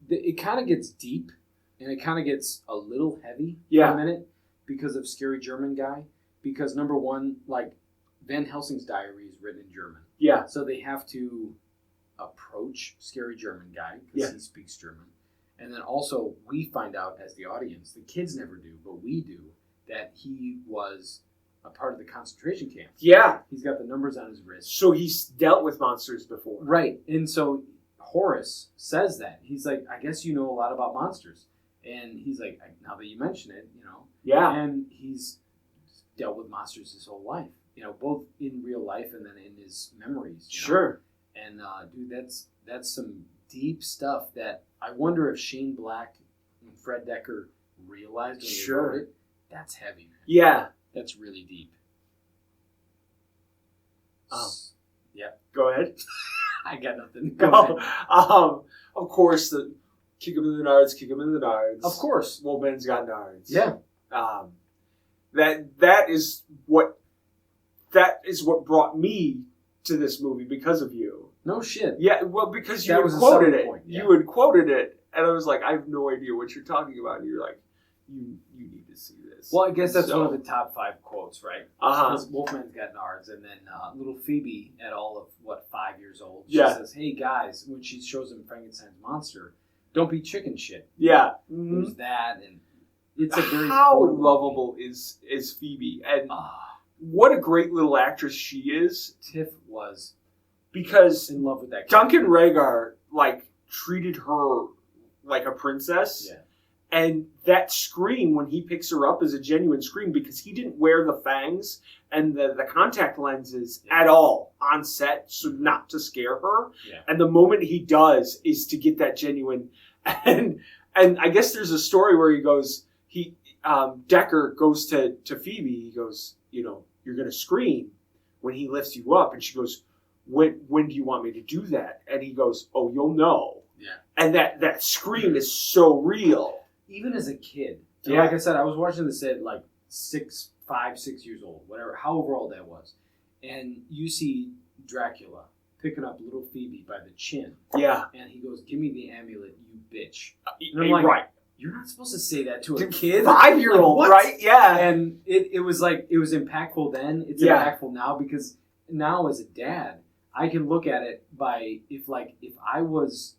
Speaker 1: it kind of gets deep and it kind of gets a little heavy for a minute because of scary German guy. Because number one, like Van Helsing's diary is written in German.
Speaker 2: Yeah.
Speaker 1: So they have to approach scary German guy because he speaks German. And then also we find out as the audience, the kids never do, but we do, that he was a part of the concentration camp.
Speaker 2: Yeah.
Speaker 1: He's got the numbers on his wrist.
Speaker 2: So he's dealt with monsters before.
Speaker 1: Right. And so Horace says that. He's like, I guess you know a lot about monsters. And he's like, now that you mention it, you know.
Speaker 2: Yeah.
Speaker 1: And he's dealt with monsters his whole life. You know, both in real life and then in his memories.
Speaker 2: Sure.
Speaker 1: Know? And, dude, that's some deep stuff that I wonder if Shane Black and Fred Decker realized when they wrote it. That's heavy, man.
Speaker 2: Yeah.
Speaker 1: That's really deep. Yep.
Speaker 2: Go ahead.
Speaker 1: I got nothing.
Speaker 2: Go ahead. Of course, the kick him in the nards, kick him in the nards.
Speaker 1: Of course.
Speaker 2: Wolfman's got nards.
Speaker 1: Yeah.
Speaker 2: That is what brought me to this movie because of you.
Speaker 1: No shit.
Speaker 2: Yeah, well, because you
Speaker 1: That
Speaker 2: had
Speaker 1: was a
Speaker 2: quoted
Speaker 1: selling
Speaker 2: it.
Speaker 1: point, yeah.
Speaker 2: You had quoted it, and I was like, I have no idea what you're talking about. And you're like, you need to see this.
Speaker 1: Well, I guess that's one of the top 5 quotes, right?
Speaker 2: Uh-huh.
Speaker 1: Wolfman's got nards, and then little Phoebe, at all of 5 years old, she
Speaker 2: Yeah.
Speaker 1: says, "Hey guys," when she shows them Frankenstein's monster, "don't be chicken shit."
Speaker 2: Yeah.
Speaker 1: There's that, and it's a very
Speaker 2: how
Speaker 1: quotable
Speaker 2: lovable is Phoebe, and
Speaker 1: movie.
Speaker 2: what a great little actress she is.
Speaker 1: Tiff was
Speaker 2: Because
Speaker 1: in love with that
Speaker 2: Duncan
Speaker 1: character.
Speaker 2: Rhaegar treated her like a princess.
Speaker 1: Yeah.
Speaker 2: And that scream, when he picks her up, is a genuine scream because he didn't wear the fangs and the contact lenses at all on set, so not to scare her.
Speaker 1: Yeah.
Speaker 2: And the moment he does is to get that genuine. And I guess there's a story where he goes, Decker goes to Phoebe, he goes, you know, you're going to scream when he lifts you up. And she goes, when do you want me to do that? And he goes, oh, you'll know.
Speaker 1: Yeah.
Speaker 2: And that scream is so real.
Speaker 1: Even as a kid,
Speaker 2: Yeah.
Speaker 1: like I said, I was watching this at like 5, 6 years old, whatever, however old that was, and you see Dracula picking up little Phoebe by the chin,
Speaker 2: Yeah.
Speaker 1: and he goes, "Give me the amulet, you bitch." And I'm like,
Speaker 2: right.
Speaker 1: You're not supposed to say that to a kid,
Speaker 2: 5-year-old,
Speaker 1: Like, what?
Speaker 2: right? Yeah.
Speaker 1: And it was like, it was impactful then. It's
Speaker 2: Yeah.
Speaker 1: impactful now because now as a dad, I can look at it by if I was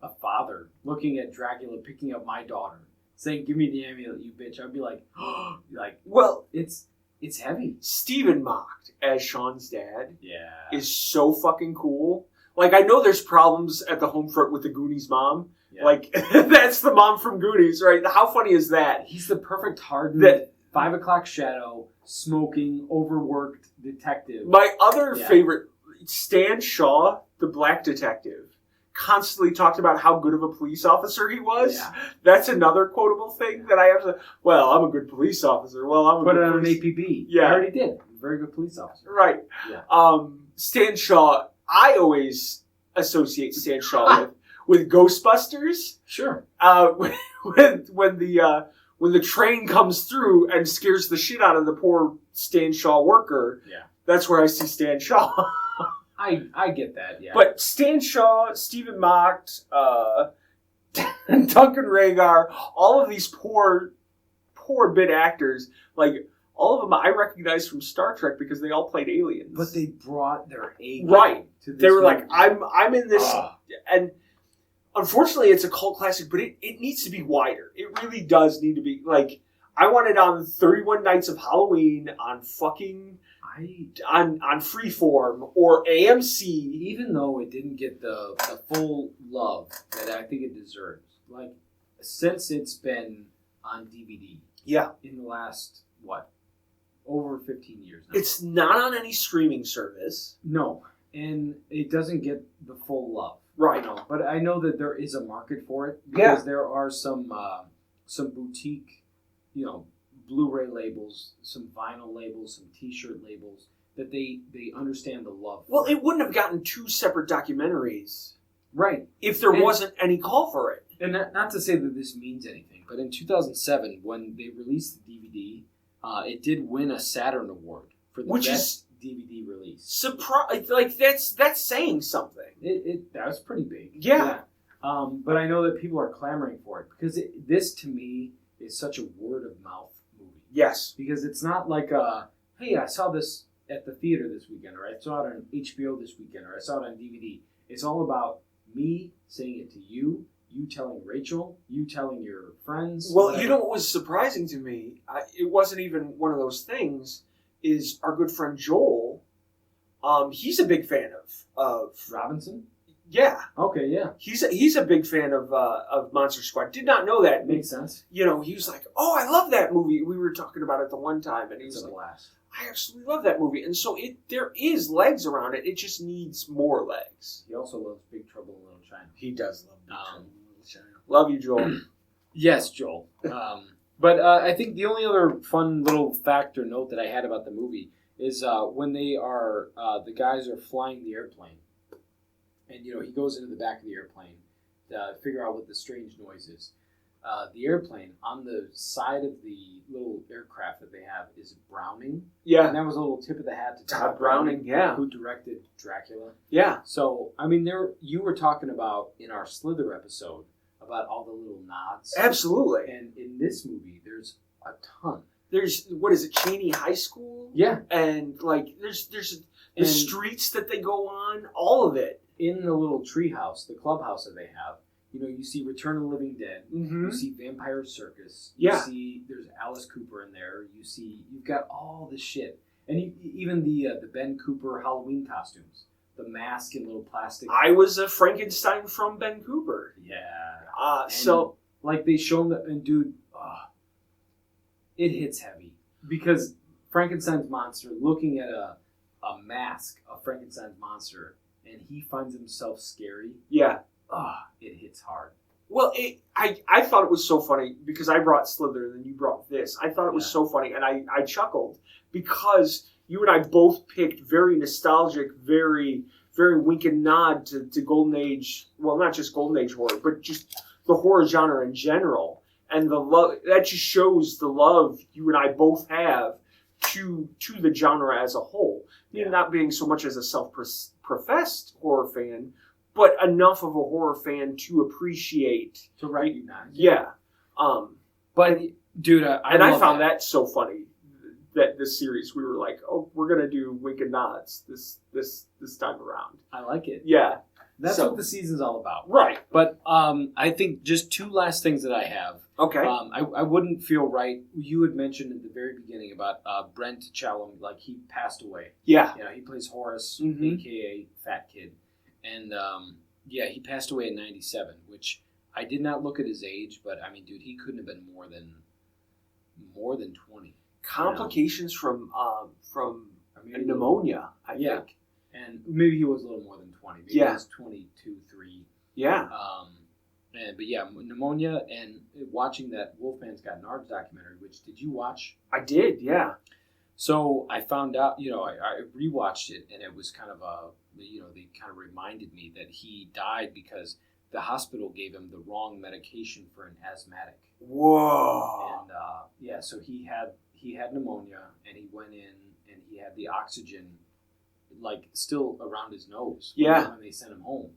Speaker 1: a father looking at Dracula picking up my daughter, saying, "Give me the amulet, you bitch," I'd be like, oh, like,
Speaker 2: Well,
Speaker 1: it's heavy.
Speaker 2: Stephen Mocked as Sean's dad
Speaker 1: Yeah.
Speaker 2: is so fucking cool. Like, I know there's problems at the home front with the Goonies mom.
Speaker 1: Yeah.
Speaker 2: Like, that's the mom from Goonies, right? How funny is that?
Speaker 1: He's the perfect hardened
Speaker 2: That
Speaker 1: 5 o'clock shadow, smoking, overworked detective.
Speaker 2: my other
Speaker 1: Yeah.
Speaker 2: favorite, Stan Shaw, the black detective, constantly talked about how good of a police officer he was.
Speaker 1: Yeah.
Speaker 2: That's another quotable thing that I have to. Well, I'm a good police officer. Well, I'm a
Speaker 1: Put
Speaker 2: good
Speaker 1: it on an
Speaker 2: police-
Speaker 1: APB.
Speaker 2: Yeah.
Speaker 1: I already did. Very good police officer.
Speaker 2: Right.
Speaker 1: Yeah.
Speaker 2: Stan Shaw, I always associate Stan Shaw with Ghostbusters.
Speaker 1: Sure.
Speaker 2: When the train comes through and scares the shit out of the poor Stan Shaw worker.
Speaker 1: Yeah.
Speaker 2: That's where I see Stan Shaw.
Speaker 1: I get that, yeah.
Speaker 2: But Stan Shaw, Stephen Mocked, Duncan Rhaegar, all of these poor bit actors, like all of them I recognize from Star Trek because they all played aliens.
Speaker 1: But they brought their A game
Speaker 2: Right.
Speaker 1: to this
Speaker 2: They were
Speaker 1: movie.
Speaker 2: like, I'm in this, and unfortunately it's a cult classic, but it needs to be wider. It really does need to be, like, I want it on 31 Nights of Halloween, on fucking, on Freeform, or AMC.
Speaker 1: Even though it didn't get the full love that I think it deserves, like, since it's been on DVD
Speaker 2: Yeah.
Speaker 1: in the last, over 15 years now.
Speaker 2: It's not on any streaming service.
Speaker 1: No, and it doesn't get the full love.
Speaker 2: Right.
Speaker 1: You know, but I know that there is a market for it because there are some boutique, Blu-ray labels, some vinyl labels, some T-shirt labels that they understand the love.
Speaker 2: Well,
Speaker 1: for.
Speaker 2: it wouldn't have gotten 2 separate documentaries
Speaker 1: Right.
Speaker 2: if there wasn't any call for it.
Speaker 1: And not to say that this means anything, but in 2007, when they released the DVD, it did win a Saturn Award for the best DVD release.
Speaker 2: Surprise! Like that's saying something.
Speaker 1: That was pretty big.
Speaker 2: Yeah.
Speaker 1: But I know that people are clamoring for it because this to me is such a word of mouth movie.
Speaker 2: Yes.
Speaker 1: Because it's not like hey, I saw this at the theater this weekend, or I saw it on HBO this weekend, or I saw it on DVD. It's all about me saying it to you, you telling Rachel, you telling your friends.
Speaker 2: Well,
Speaker 1: whatever.
Speaker 2: you know what was surprising to me? It wasn't even one of those things. Is our good friend Joel? He's a big fan of
Speaker 1: Robinson.
Speaker 2: Yeah.
Speaker 1: Okay. Yeah.
Speaker 2: He's a big fan of Monster Squad. Did not know that.
Speaker 1: Makes sense.
Speaker 2: You know, he was like, "Oh, I love that movie." We were talking about it the one time, and he was
Speaker 1: It's a
Speaker 2: like,
Speaker 1: blast.
Speaker 2: "I absolutely love that movie." And so there is legs around it. It just needs more legs.
Speaker 1: He also loves Big Trouble in Little China.
Speaker 2: He does love Big Trouble
Speaker 1: in
Speaker 2: in Little China. Love you, Joel.
Speaker 1: Yes, Joel. But I think the only other fun little fact or note that I had about the movie is when they are the guys are flying the airplane, and he goes into the back of the airplane to figure out what the strange noise is. The airplane on the side of the little aircraft that they have is Browning.
Speaker 2: Yeah.
Speaker 1: And that was a little tip of the hat to
Speaker 2: Todd Browning, yeah.
Speaker 1: who directed Dracula.
Speaker 2: Yeah.
Speaker 1: So, I mean, you were talking about in our Slither episode about all the little nods.
Speaker 2: Absolutely.
Speaker 1: And in this movie, there's a ton.
Speaker 2: There's, what is it, Cheney High School?
Speaker 1: Yeah.
Speaker 2: And, like, there's the streets that they go on, all of it.
Speaker 1: In the little treehouse, the clubhouse that they have, you see Return of the Living Dead.
Speaker 2: Mm-hmm.
Speaker 1: You see Vampire Circus.
Speaker 2: Yeah.
Speaker 1: You see there's Alice Cooper in there. You've got all this shit. And even the Ben Cooper Halloween costumes. The mask and little plastic.
Speaker 2: I was a Frankenstein from Ben Cooper.
Speaker 1: Yeah.
Speaker 2: So,
Speaker 1: like, they show them, and dude, it hits heavy. Because Frankenstein's monster, looking at a mask of Frankenstein's monster, and he finds himself scary.
Speaker 2: Yeah.
Speaker 1: It hits hard.
Speaker 2: Well, I thought it was so funny because I brought Slither and then you brought this. I thought it was so funny, and I chuckled because you and I both picked very nostalgic, very, very wink and nod to Golden Age. Well, not just Golden Age horror, but just the horror genre in general, and the love that just shows the love you and I both have to the genre as a whole. Yeah. Not being so much as a self-professed horror fan, but enough of a horror fan to appreciate.
Speaker 1: To recognize.
Speaker 2: Yeah.
Speaker 1: But, dude,
Speaker 2: I found that so funny, that this series, we were like, oh, we're going to do wink and nods this time around.
Speaker 1: I like it.
Speaker 2: Yeah.
Speaker 1: That's what the season's all about.
Speaker 2: Right.
Speaker 1: But I think just two last things that I have.
Speaker 2: Okay.
Speaker 1: I wouldn't feel right. You had mentioned at the very beginning about Brent Chalum, like he passed away.
Speaker 2: Yeah.
Speaker 1: He plays Horace,
Speaker 2: mm-hmm.
Speaker 1: a.k.a. Fat Kid. And, he passed away at 97, which I did not look at his age, but, I mean, dude, he couldn't have been more than 20.
Speaker 2: Complications from pneumonia, I think.
Speaker 1: And maybe he was a little more than 20. Maybe he was 22, 3.
Speaker 2: Yeah.
Speaker 1: Pneumonia, and watching that Wolfman's Got Nards documentary, which, did you watch?
Speaker 2: I did, yeah.
Speaker 1: So I found out, I rewatched it, and it was kind of they kind of reminded me that he died because the hospital gave him the wrong medication for an asthmatic.
Speaker 2: Whoa.
Speaker 1: And so he had pneumonia, and he went in, and he had the oxygen, like, still around his nose.
Speaker 2: Yeah.
Speaker 1: When they sent him home.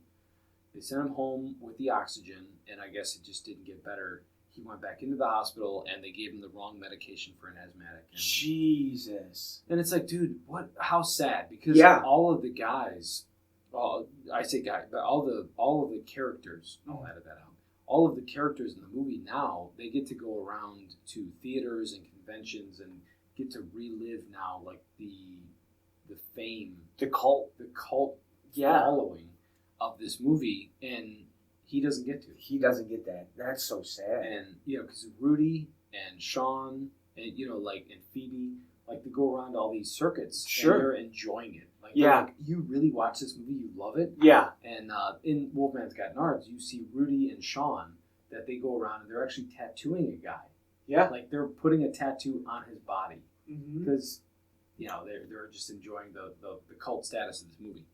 Speaker 1: They sent him home with the oxygen, and I guess it just didn't get better. He went back into the hospital, and they gave him the wrong medication for an asthmatic. And,
Speaker 2: Jesus.
Speaker 1: And it's like, dude, what? How sad? Because all of the guys, I say guys, but all of the characters, I'll edit that out. All of the characters in the movie now, they get to go around to theaters and conventions and get to relive now, like the fame,
Speaker 2: the cult
Speaker 1: following of this movie, and he doesn't get to.
Speaker 2: He doesn't get that. That's so sad.
Speaker 1: And because Rudy and Sean and and Phoebe, like, they go around all these circuits,
Speaker 2: sure,
Speaker 1: and they're enjoying it. Like, like, you really watch this movie, you love it.
Speaker 2: Yeah.
Speaker 1: And in Wolfman's Got Nards, you see Rudy and Sean that they go around and they're actually tattooing a guy.
Speaker 2: Yeah.
Speaker 1: Like, they're putting a tattoo on his body because they're just enjoying the cult status of this movie.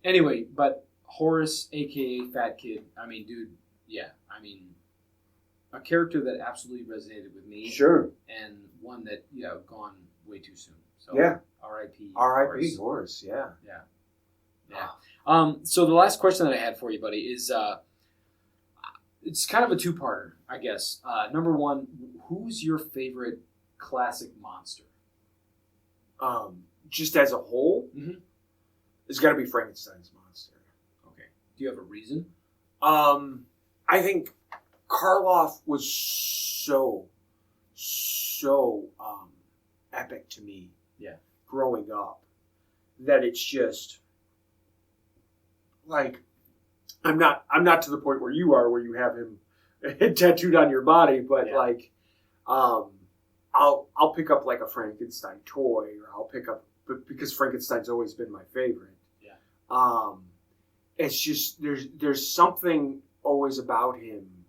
Speaker 1: Anyway, but Horace, aka Fat Kid. I mean, dude, yeah. I mean, a character that absolutely resonated with me,
Speaker 2: Sure.
Speaker 1: and one that gone way too soon. So
Speaker 2: Yeah.
Speaker 1: R.I.P.
Speaker 2: R.I.P. Horace. Yeah.
Speaker 1: Yeah. So the last question that I had for you, buddy, is it's kind of a two-parter, I guess. Number one, who's your favorite classic monster?
Speaker 2: Just as a whole, it's got to be Frankenstein's monster.
Speaker 1: Okay. Do you have a reason?
Speaker 2: I think Karloff was so epic to me.
Speaker 1: Yeah.
Speaker 2: Growing up, that it's just like I'm not to the point where you are, where you have him tattooed on your body, but like, I'll pick up like a Frankenstein toy, or I'll pick up, because Frankenstein's always been my favorite.
Speaker 1: Yeah.
Speaker 2: It's just there's something always about him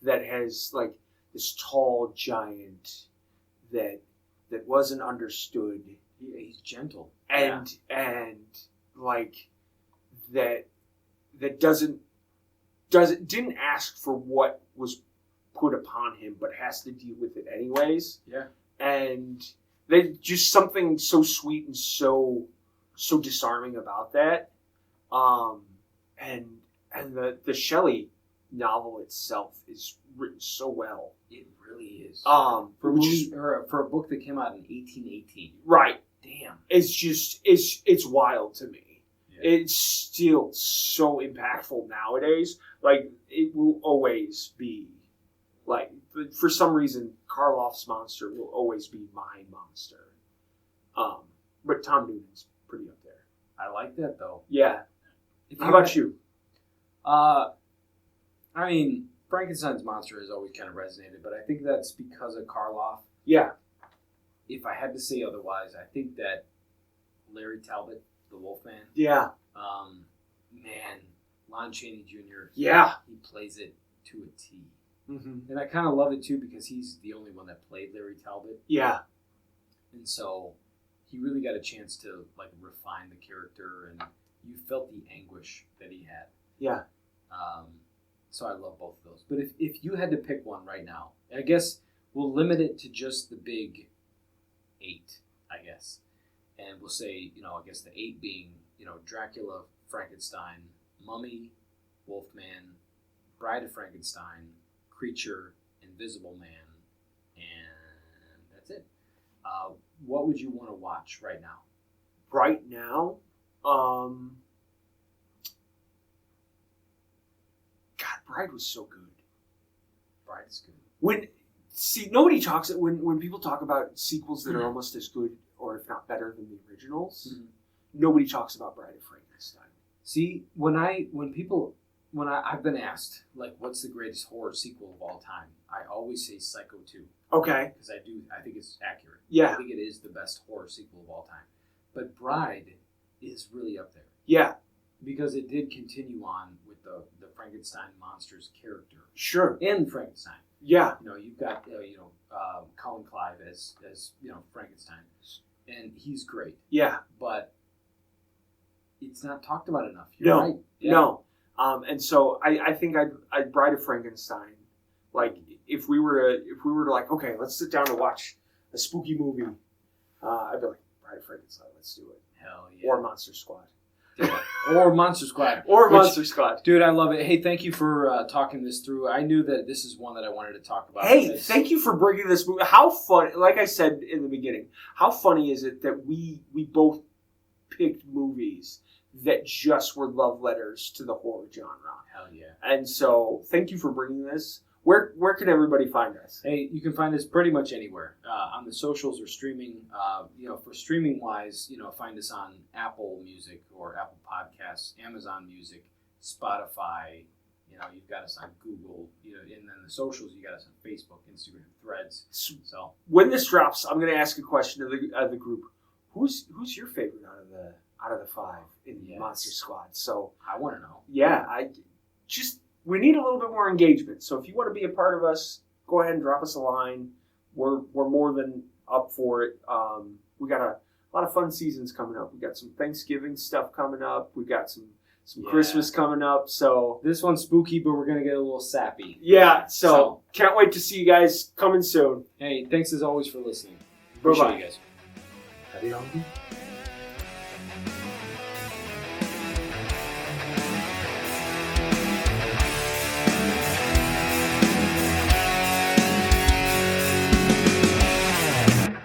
Speaker 2: that has like this tall giant that wasn't understood.
Speaker 1: He's gentle.
Speaker 2: And like that didn't ask for what was put upon him, but has to deal with it anyways.
Speaker 1: Yeah. And
Speaker 2: they just something so sweet and so disarming about that. And the Shelley novel itself is written so well.
Speaker 1: It really is.
Speaker 2: For
Speaker 1: a book that came out in 1818.
Speaker 2: Right.
Speaker 1: Damn.
Speaker 2: It's wild to me.
Speaker 1: Yeah.
Speaker 2: It's still so impactful nowadays. Like, it will always be, like, for some reason, Karloff's monster will always be my monster. But Tom Noonan's pretty up there.
Speaker 1: I like that, though.
Speaker 2: Yeah. How about you?
Speaker 1: I mean, Frankenstein's monster has always kind of resonated, but I think that's because of Karloff.
Speaker 2: Yeah.
Speaker 1: If I had to say otherwise, I think that Larry Talbot, the Wolfman.
Speaker 2: Yeah.
Speaker 1: Man, Lon Chaney Jr.
Speaker 2: Yeah.
Speaker 1: He plays it to a T.
Speaker 2: Mm-hmm.
Speaker 1: And I kind of love it too, because he's the only one that played Larry Talbot.
Speaker 2: Yeah.
Speaker 1: And so he really got a chance to like refine the character, and you felt the anguish that he had.
Speaker 2: Yeah.
Speaker 1: So I love both of those. But if you had to pick one right now, I guess we'll limit it to just the big 8, I guess. And we'll say, I guess the 8 being, Dracula, Frankenstein, Mummy, Wolfman, Bride of Frankenstein, Creature, Invisible Man, and that's it. What would you want to watch right now?
Speaker 2: Right now? God, Bride was so good.
Speaker 1: Bride is good.
Speaker 2: Nobody talks when people talk about sequels that are almost as good, or if not better than the originals. Mm-hmm. Nobody talks about Bride of Frankenstein.
Speaker 1: See, when I've been asked, like, what's the greatest horror sequel of all time, I always say Psycho 2.
Speaker 2: Okay.
Speaker 1: Because I think it's accurate.
Speaker 2: Yeah.
Speaker 1: I think it is the best horror sequel of all time. But Bride is really up there.
Speaker 2: Yeah.
Speaker 1: Because it did continue on with the Frankenstein monster's character.
Speaker 2: Sure.
Speaker 1: In Frankenstein.
Speaker 2: Yeah.
Speaker 1: You've got, Colin Clive as Frankenstein. And he's great.
Speaker 2: Yeah.
Speaker 1: But it's not talked about enough.
Speaker 2: You're
Speaker 1: right. Yeah.
Speaker 2: No. And so I think I'd Bride of Frankenstein. Like, if we were to like, okay, let's sit down and watch a spooky movie, I'd be like, Bride of Frankenstein, let's do it.
Speaker 1: Hell yeah.
Speaker 2: Or Monster Squad.
Speaker 1: Or Monster Squad.
Speaker 2: Monster Squad.
Speaker 1: Dude, I love it. Hey, thank you for talking this through. I knew that this is one that I wanted to talk about.
Speaker 2: Hey, thank you for bringing this movie. How fun, like I said in the beginning, how funny is it that we both picked movies that just were love letters to the horror genre?
Speaker 1: Hell yeah.
Speaker 2: And so, thank you for bringing this. Where can everybody find us?
Speaker 1: Hey, you can find us pretty much anywhere on the socials or streaming. For streaming wise, find us on Apple Music or Apple Podcasts, Amazon Music, Spotify. You've got us on Google. And then the socials, you got us on Facebook, Instagram, Threads. So
Speaker 2: when this drops, I'm going to ask a question of the group. Who's your favorite out of the 5 in Monster Squad? So
Speaker 1: I want to know.
Speaker 2: Yeah, we need a little bit more engagement. So if you want to be a part of us, go ahead and drop us a line. We're more than up for it. We got a lot of fun seasons coming up. We got some Thanksgiving stuff coming up. We got some some
Speaker 1: Yeah.
Speaker 2: Christmas coming up. So
Speaker 1: This one's spooky, but we're gonna get a little sappy.
Speaker 2: yeah, so can't wait to see you guys coming soon.
Speaker 1: Hey, thanks as always for listening.
Speaker 2: Bye-bye.
Speaker 1: Appreciate you guys.
Speaker 3: Happy Halloween.